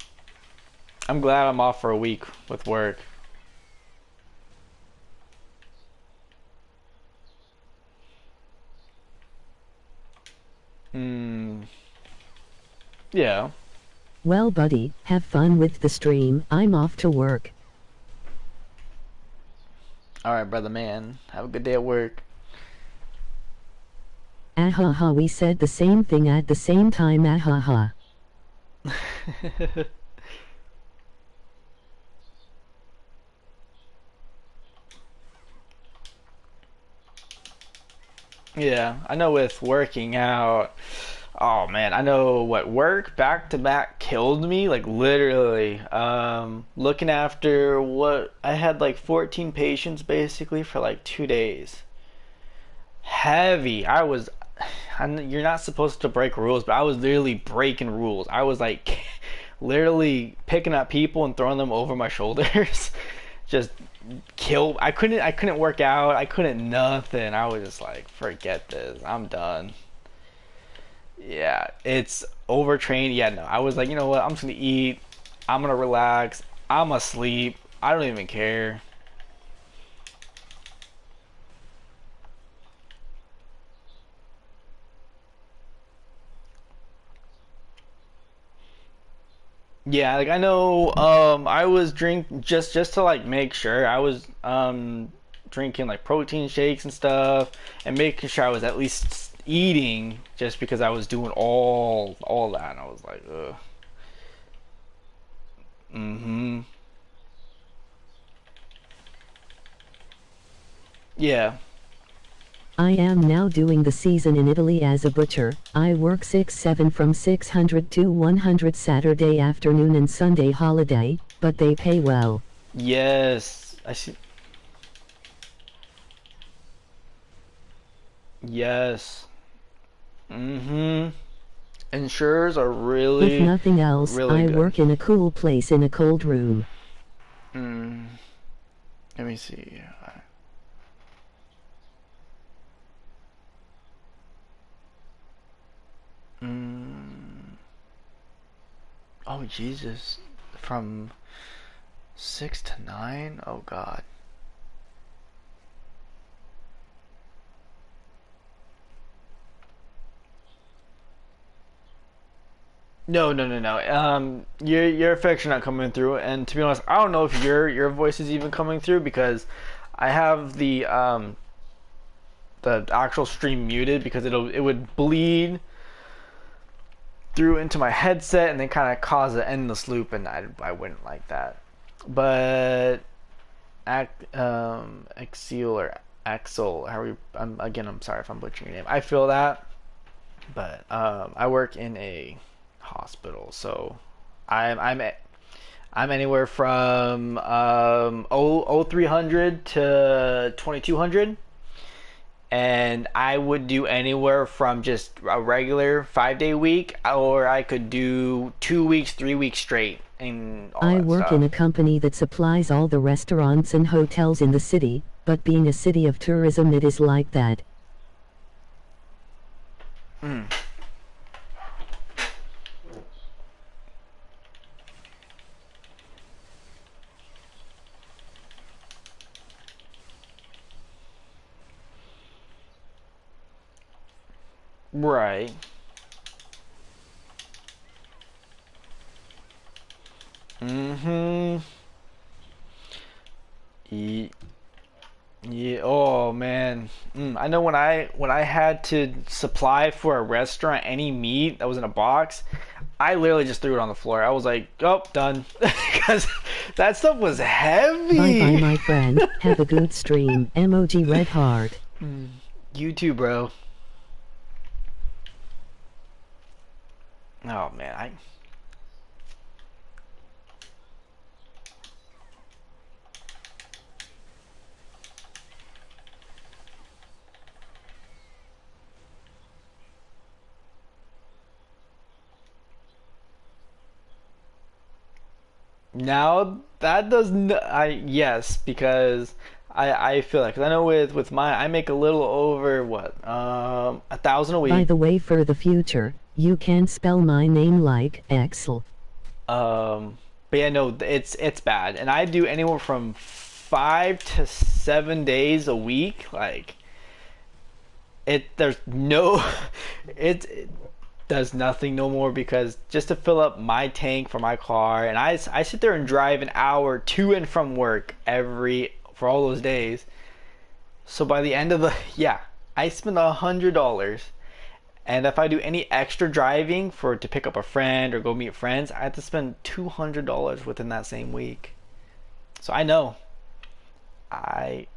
I'm glad I'm off for a week with work. Mm. Yeah. Well, buddy, have fun with the stream. I'm off to work. Alright, brother man. Have a good day at work. Ahaha, we said the same thing at the same time. Ahaha. Yeah, I know with working out. Oh man, I know what work back to back killed me, like literally. Looking after what I had like 14 patients basically for like 2 days. Heavy. You're not supposed to break rules, but I was literally breaking rules. I was like literally picking up people and throwing them over my shoulders. Just I couldn't work out. I couldn't nothing. I was just like, forget this. I'm done. Yeah, it's overtrained. Yeah, no. I was like, you know what? I'm just gonna eat. I'm gonna relax. I'm asleep. I don't even care. Yeah, like I know I was just to like make sure I was drinking like protein shakes and stuff and making sure I was at least eating just because I was doing all that and I was like, ugh. Mm-hmm. Yeah. I am now doing the season in Italy as a butcher. I work 6-7 from 600 to 100 Saturday afternoon and Sunday holiday, but they pay well. Yes. I see. Yes. Mm-hmm. Insurers are If really, nothing else, really I good. work in a cool place in a cold room. Mm. Let me see. Mm. Oh Jesus. From 6 to 9? Oh God. No, no, no, no. Your effects are not coming through, and to be honest, I don't know if your voice is even coming through because I have the actual stream muted because it would bleed through into my headset and then kind of cause an endless loop, and I wouldn't like that. But Axial or Axel, how you, I'm sorry if I'm butchering your name. I feel that, but I work in a hospital, so I'm anywhere from 0300 to 2200, and I would do anywhere from just a regular 5 day week, or I could do 2 weeks, 3 weeks straight, and all I that work stuff. in a company that supplies all the restaurants and hotels in the city, but being a city of tourism, it is like that. Mm. Right. Mm-hmm. Yeah. Oh man. I know when I had to supply for a restaurant any meat that was in a box, I literally just threw it on the floor. I was like, "Oh, done," because that stuff was Bye bye, heavy. my friend. Have a good stream. Emoji red heart. You too, bro. Oh man, I. Now that does I yes, because I feel like, 'cause I know with mine I make a little over what 1,000 a By week. the way, for the future, you can spell my name like Axel. But yeah, no, it's bad, and I do anywhere from 5 to 7 days a week. Like there's no it does nothing no more, because just to fill up my tank for my car, and I sit there and drive an hour to and from work every for all those days. So by the end of the yeah, I spend $100, and if I do any extra driving for to pick up a friend or go meet friends, I have to spend $200 within that same week. So I know I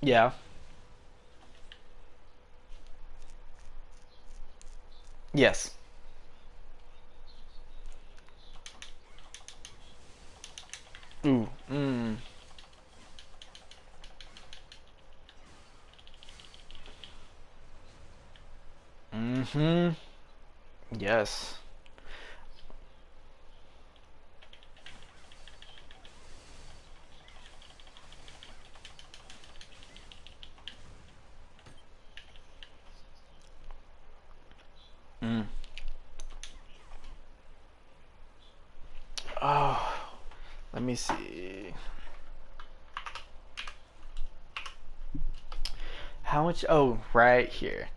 yeah, yes. Ooh, mm-hmm, yes. Mm. Oh, let me see. How much? Oh, right here.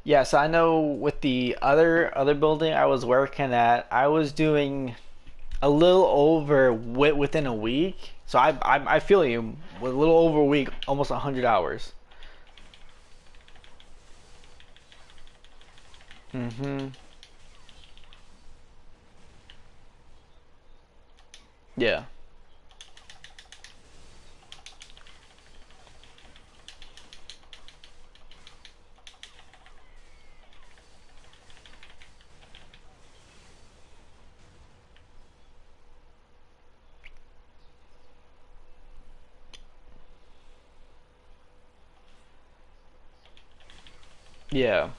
Yeah, so I know with the other building I was working at, I was doing a little over within a week. So I feel you, with a little over a week, almost 100 hours. Mm-hmm. Yeah. Yeah.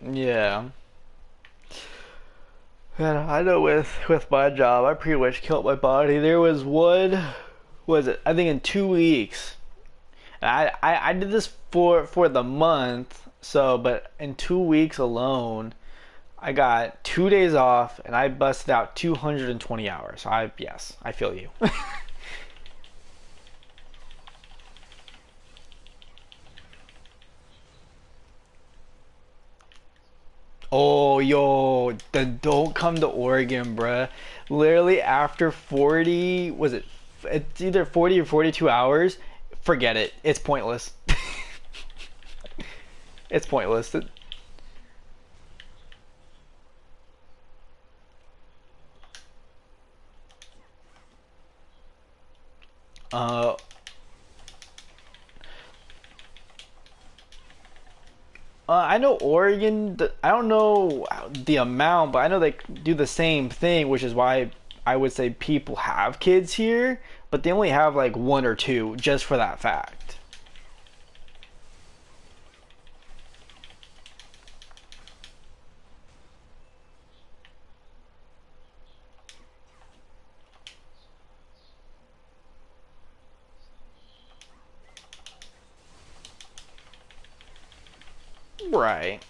Yeah. Yeah, I know with my job, I pretty much killed my body. There was one, was it? I think in 2 weeks. And I did this for the month. So, but in 2 weeks alone, I got 2 days off, and I busted out 220 hours. Yes, I feel you. Oh, yo, then don't come to Oregon, bruh. Literally after 40, was it? It's either 40 or 42 hours. Forget it. It's pointless. It's pointless. Uh, I know Oregon. I don't know the amount, but I know they do the same thing, which is why I would say people have kids here, but they only have like one or two just for that fact. Right.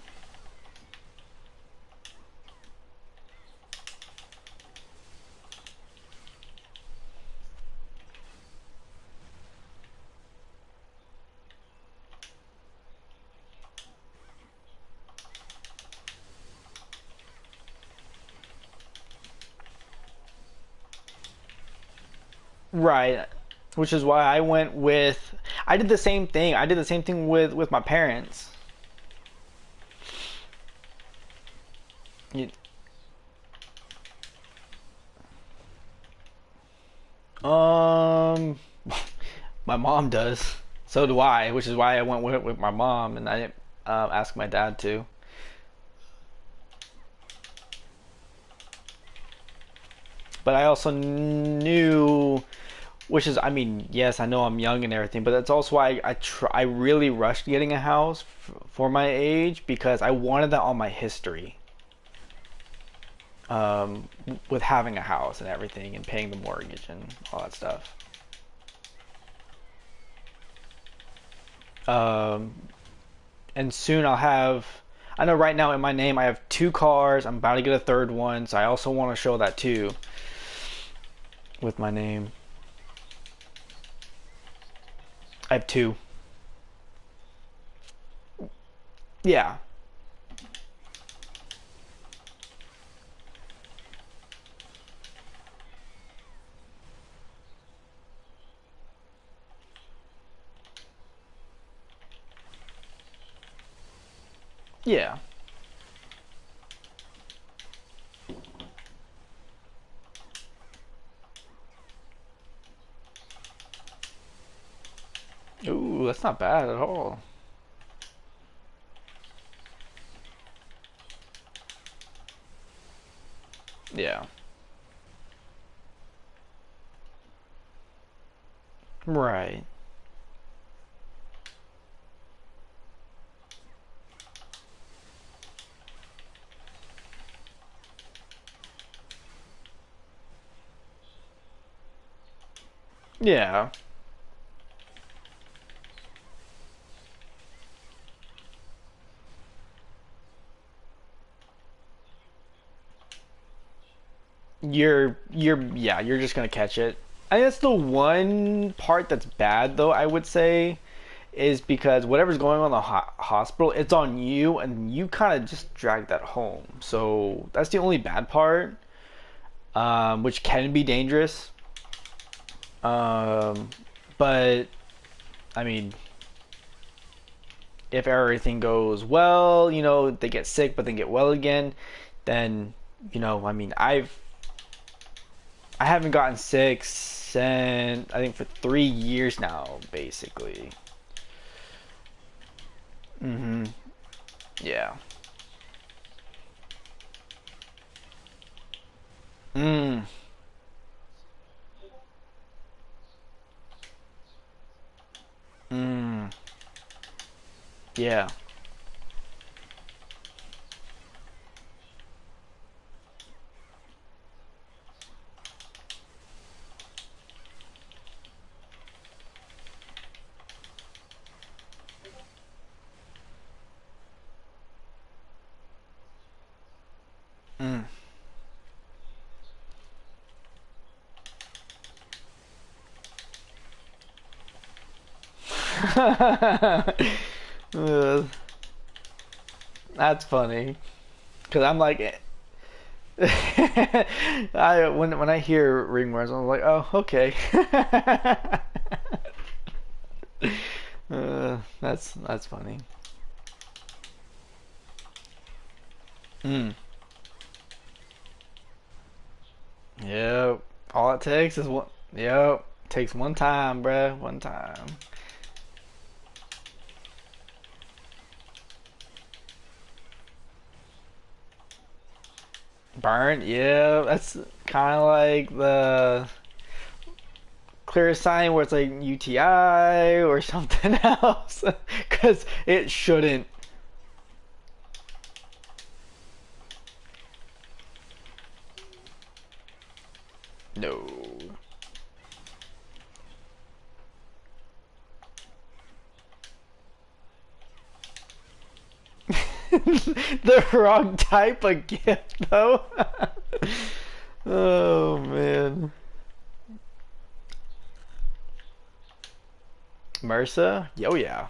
Right. Which is why I went with. I did the same thing. I did the same thing with my parents. You, um, my mom does. So do I, which is why I went with my mom, and I didn't ask my dad to. But I also knew, which is, I mean, yes, I know I'm young and everything, but that's also why I really rushed getting a house for my age because I wanted that on my history, um, with having a house and everything and paying the mortgage and all that stuff. Um, and soon I'll have. I know right now in my name I have two cars. I'm about to get a third one, so I also want to show that too with my name. I have two. Yeah, yeah. Ooh, that's not bad at all. Yeah. Right. Yeah. You're just gonna catch it. I think that's the one part that's bad though, I would say, is because whatever's going on in the hospital, it's on you and you kind of just drag that home. So that's the only bad part, which can be dangerous. Um, but I mean, if everything goes well, they get sick but then get well again, then I mean, I haven't gotten sick since I think for 3 years now, basically. Hmm. Yeah. Mm. Mm. Yeah. Mm. Uh, that's funny. Cause I'm like, when I hear ringworms, I'm like, oh, okay. That's funny. Mm. Yep. All it takes is one. Yep. Takes one time, bruh. One time. Burnt. Yeah. That's kind of like the clear sign where it's like UTI or something else, because it shouldn't. No. The wrong type of gift, though. Oh man. MRSA? Yo, yeah.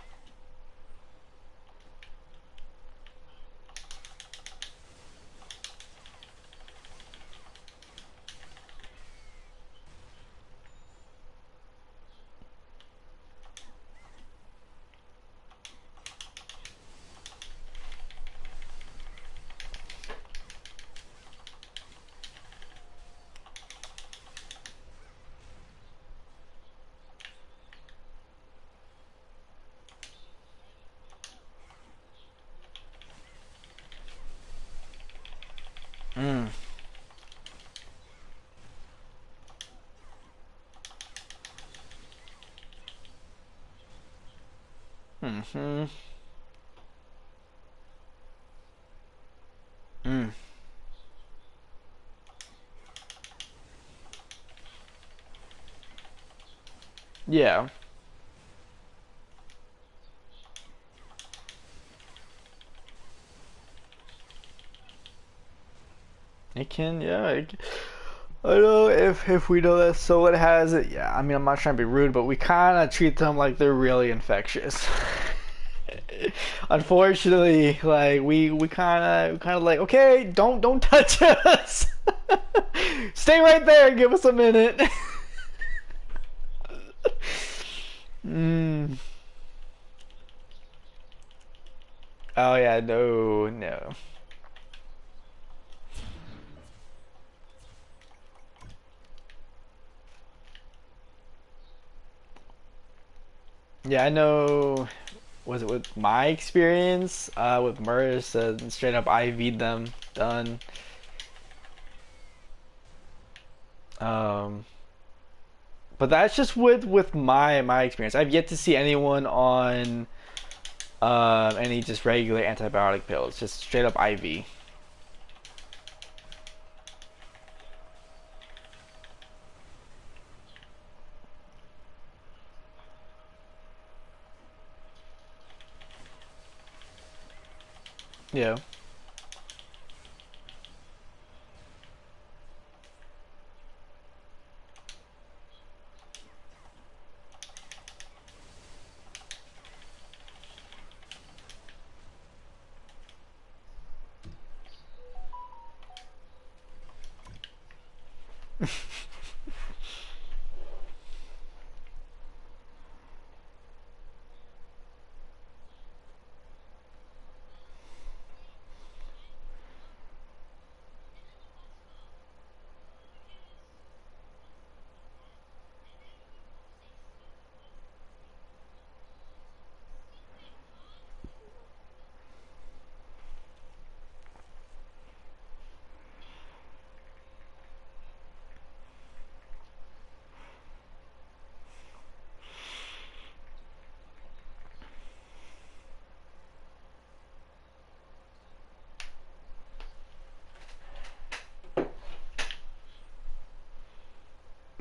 Mm. Mm-hmm. Mm. Yeah. It can, yeah. I know if we know that someone has it, yeah. I mean, I'm not trying to be rude, but we kind of treat them like they're really infectious. Unfortunately, like we kind of like, okay, don't touch us. Stay right there and give us a minute. Mm. Oh yeah, no, no. Yeah, I know. Was it with my experience with MERS? Straight up IV'd them. Done. Um, but that's just with my experience. I've yet to see anyone on any just regular antibiotic pills. Just straight up IV. Yeah.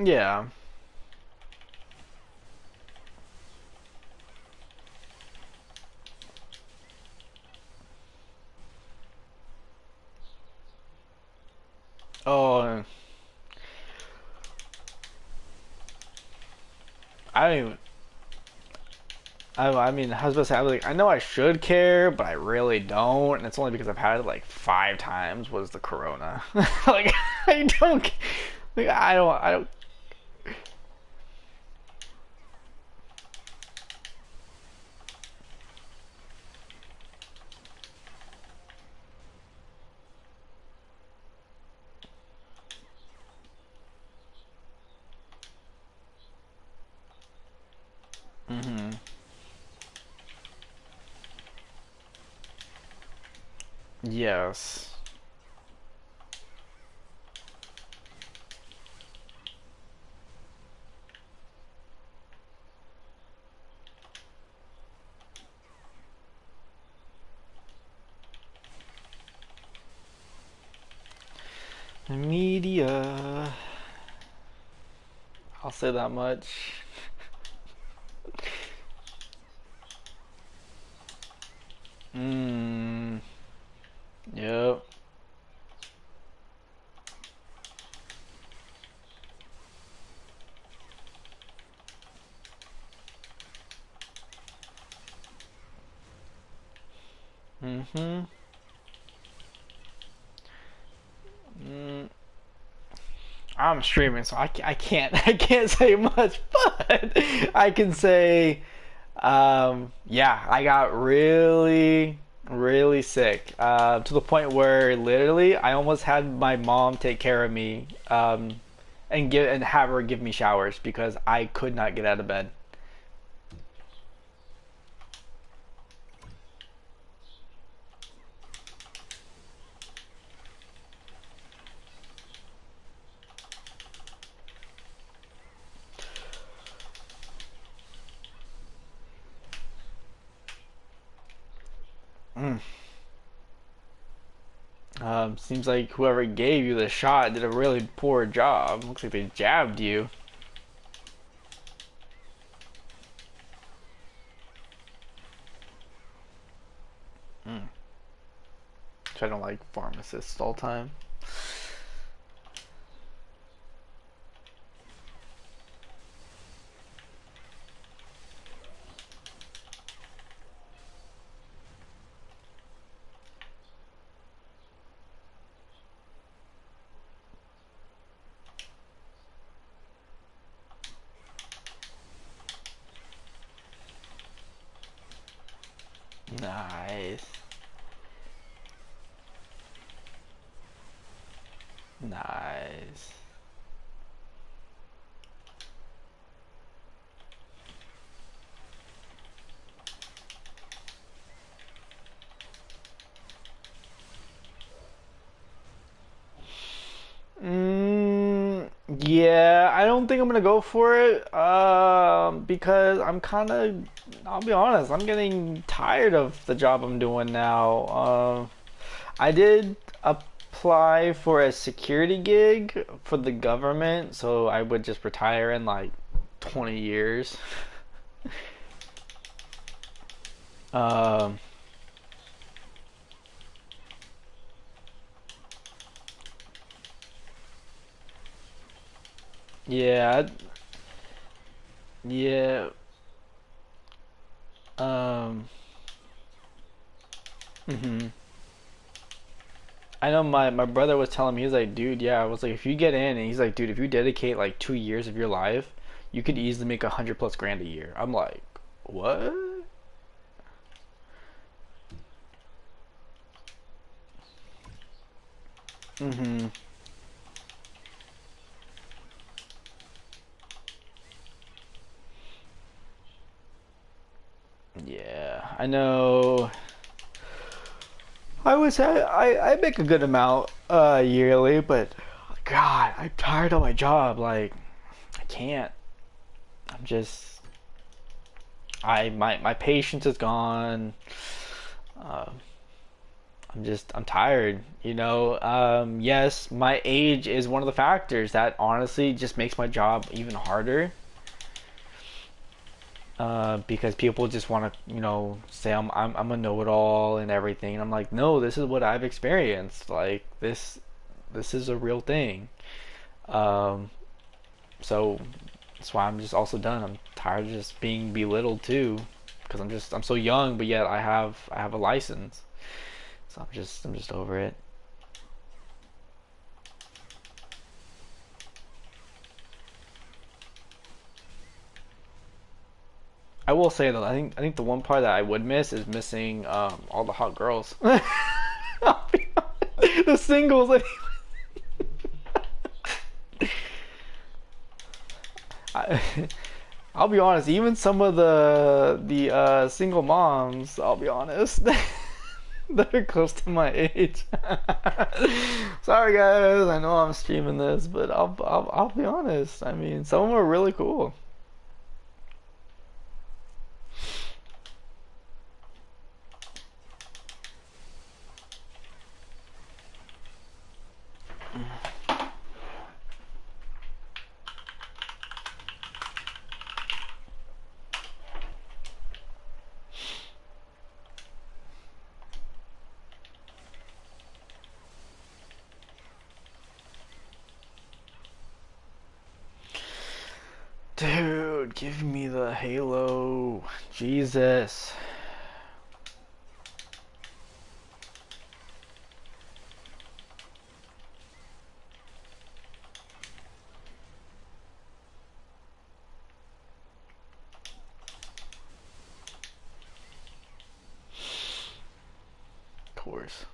Yeah. I don't even. I mean, I was about to say, I was like, I know I should care, but I really don't, and it's only because I've had it like 5 times. Was the corona? Like, I don't, like, I don't. Mm-hmm. Yes. Media. I'll say that much. Mm. Yep. Mm-hmm. Mm. I'm streaming, so I can't I can't say much, but I can say, yeah, I got really really sick, to the point where literally I almost had my mom take care of me, and have her give me showers because I could not get out of bed. Mm. Seems like whoever gave you the shot did a really poor job. Looks like they jabbed you. Mm. Which I don't like pharmacists all the time. Nice. Nice. Yeah, I don't think I'm gonna go for it. Because I'm kind of, I'll be honest, I'm getting tired of the job I'm doing now. I did apply for a security gig for the government, so I would just retire in like 20 years. Um, yeah, yeah. Um, mhm. I know my brother was telling me, he was like, dude, yeah, I was like, if you get in, and he's like, dude, if you dedicate like 2 years of your life, you could easily make 100+ grand a year. I'm like, what? Mm-hmm. Yeah, I know. I would say I make a good amount yearly, but God, I'm tired of my job. Like, I can't. I'm just my patience is gone. Uh, I'm tired. Yes, my age is one of the factors that honestly just makes my job even harder. Because people just want to, say I'm a know-it-all and everything. And I'm like, no, this is what I've experienced. Like this, this is a real thing. Um, so that's why I'm just also done. I'm tired of just being belittled too, because I'm so young, but yet I have a license. So I'm just over it. I will say though, I think the one part that I would miss is missing all the hot girls. The singles. Like, I, I'll be honest. Even some of the single moms, I'll be honest, that are close to my age. Sorry guys, I know I'm streaming this, but I'll be honest. I mean, some of them are really cool. Dude, give me the Halo. Jesus. Of course.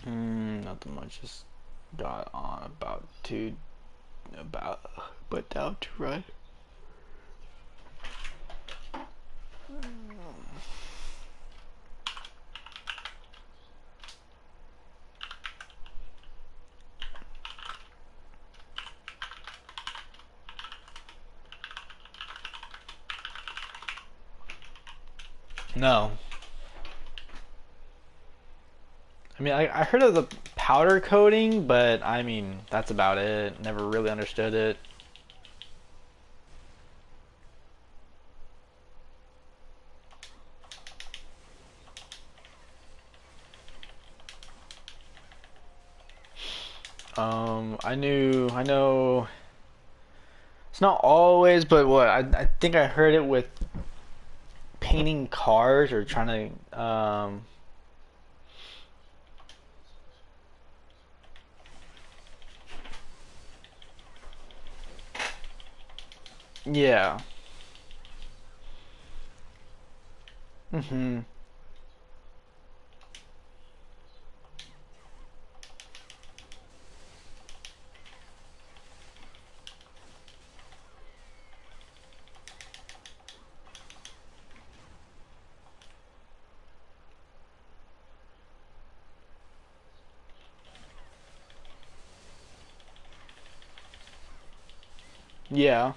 Nothing much. Just got on but down to right. No. I mean, I heard of the powder coating, but I mean, that's about it. Never really understood it. I know. It's not always, but what I think I heard it with painting cars or trying to yeah. Mhm. Yeah.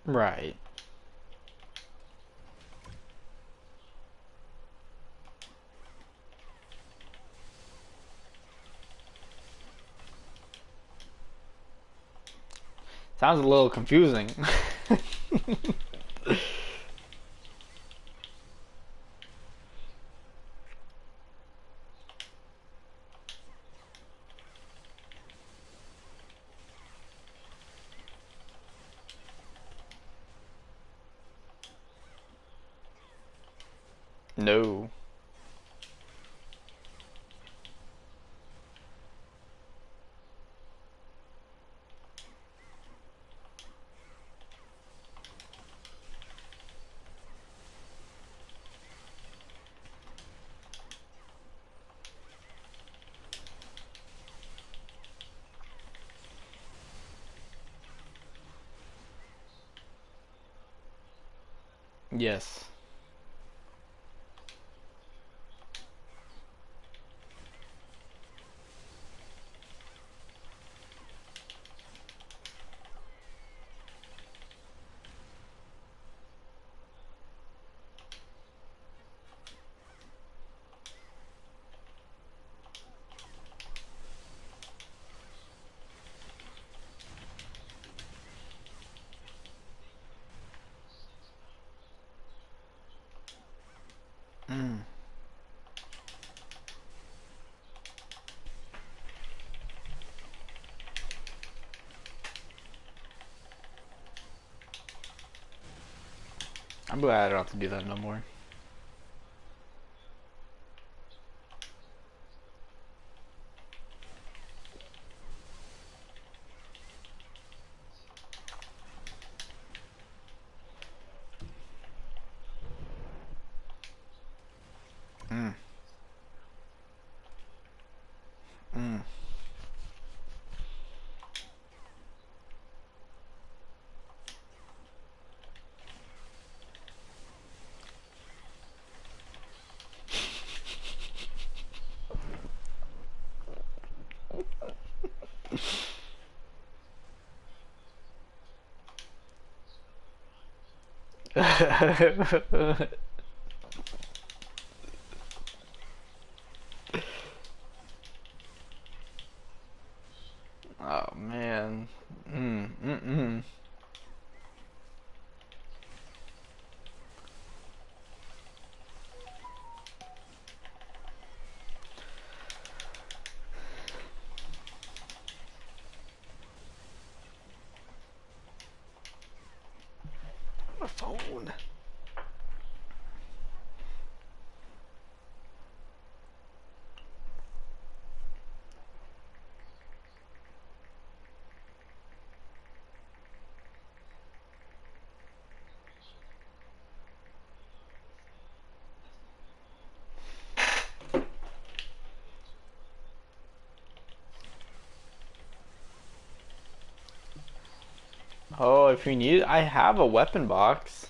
Right. Sounds a little confusing. No. Yes. Mm. I'm glad I don't have to do that no more. Mm. Mm. Oh man. Mm. My phone. Oh, if you need it, I have a weapon box.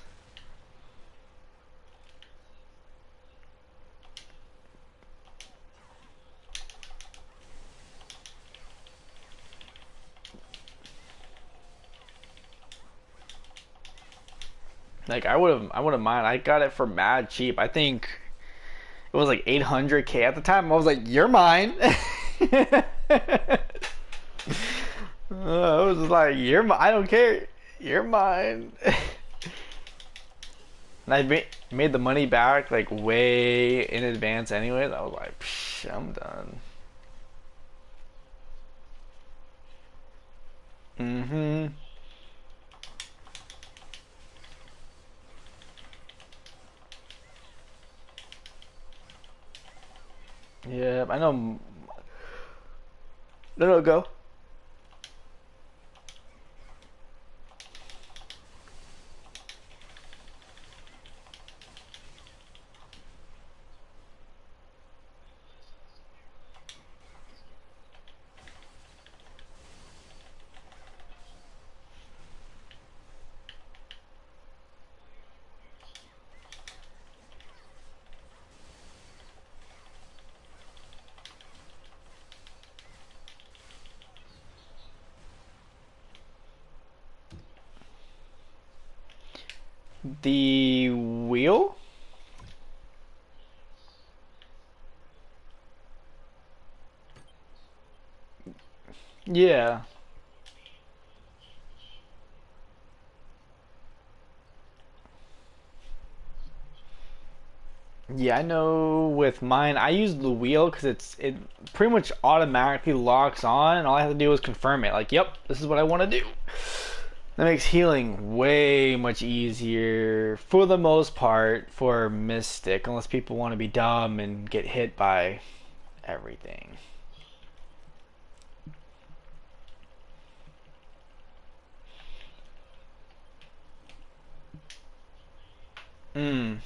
Like I would have mind. I got it for mad cheap. I think it was like 800K at the time. I was like, "You're mine." I was just like, "You're mine. I don't care. You're mine." And made the money back like way in advance. Anyways, I was like, Psh, "I'm done." Mm-hmm. Yeah, I know. No, go. The wheel? Yeah. Yeah, I know with mine, I use the wheel because it pretty much automatically locks on, and all I have to do is confirm it. Like, yep, this is what I want to do. That makes healing way much easier for the most part for Mystic, unless people want to be dumb and get hit by everything. Mm.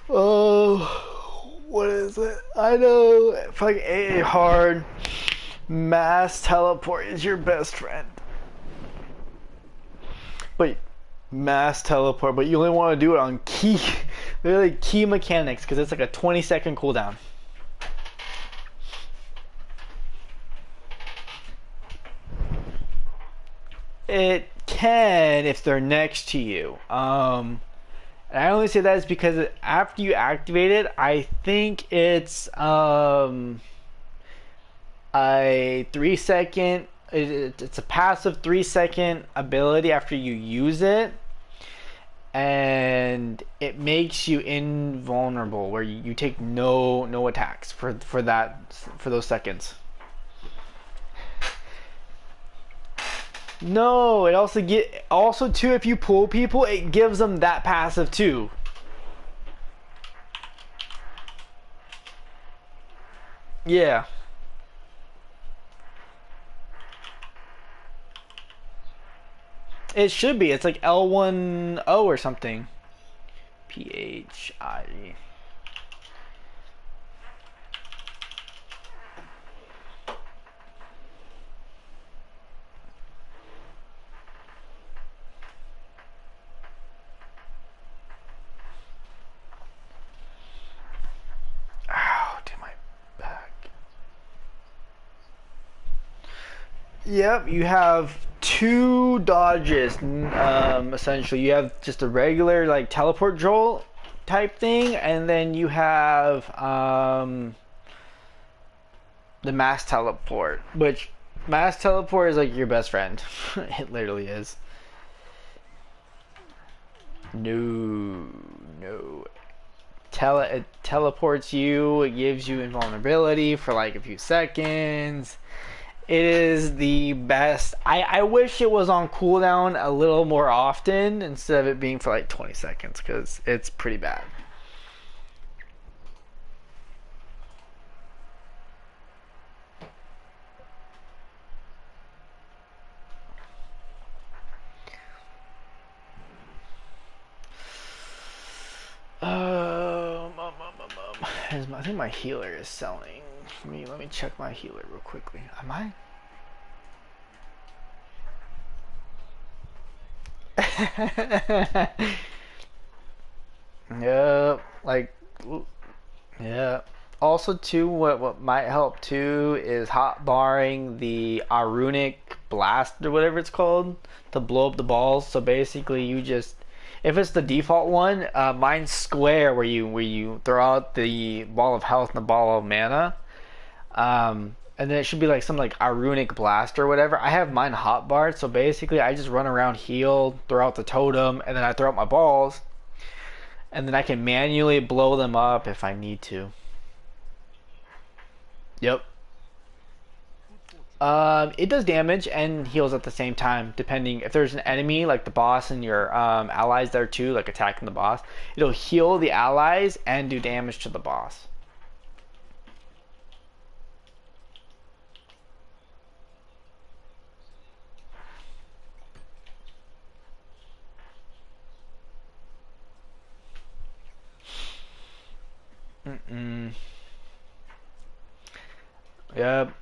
Oh, what is it? I know, fucking A hard. Mass teleport is your best friend. But mass teleport, but you only want to do it on key, literally key mechanics, because it's like a 20-second cooldown. It can if they're next to you. And I only say that is because after you activate it, I think it's a 3-second. It's a passive 3-second ability after you use it, and it makes you invulnerable, where you take no attacks for those seconds. No, it also too, if you pull people, it gives them that passive too. Yeah. It should be. It's like L10 or something. PHI. Ow, to my back. Yep, you have 2 dodges. Essentially, you have just a regular like teleport jolt type thing, and then you have the mass teleport, which mass teleport is like your best friend. It literally is. No. It teleports you. It gives you invulnerability for like a few seconds. It is the best. I wish it was on cooldown a little more often instead of it being for like 20 seconds, because it's pretty bad. I think my healer is selling. Let me check my healer real quickly. Am I? Yep. Yeah. Also, too, what might help too is hotbarring the runic blast or whatever it's called to blow up the balls. So basically, you just, if it's the default one, mine's square, where you throw out the ball of health and the ball of mana. And then it should be like some like runic blast or whatever. I have mine hotbarred, so basically I just run around, heal, throw out the totem, and then I throw out my balls, and then I can manually blow them up if I need to. Yep. It does damage and heals at the same time, depending if there's an enemy like the boss and your allies there too, like attacking the boss. It'll heal the allies and do damage to the boss. Yep.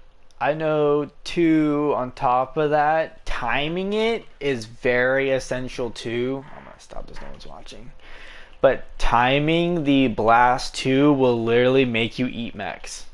I know too, on top of that, timing it is very essential too. I'm gonna stop this, no one's watching. But timing the blast too will literally make you eat mechs.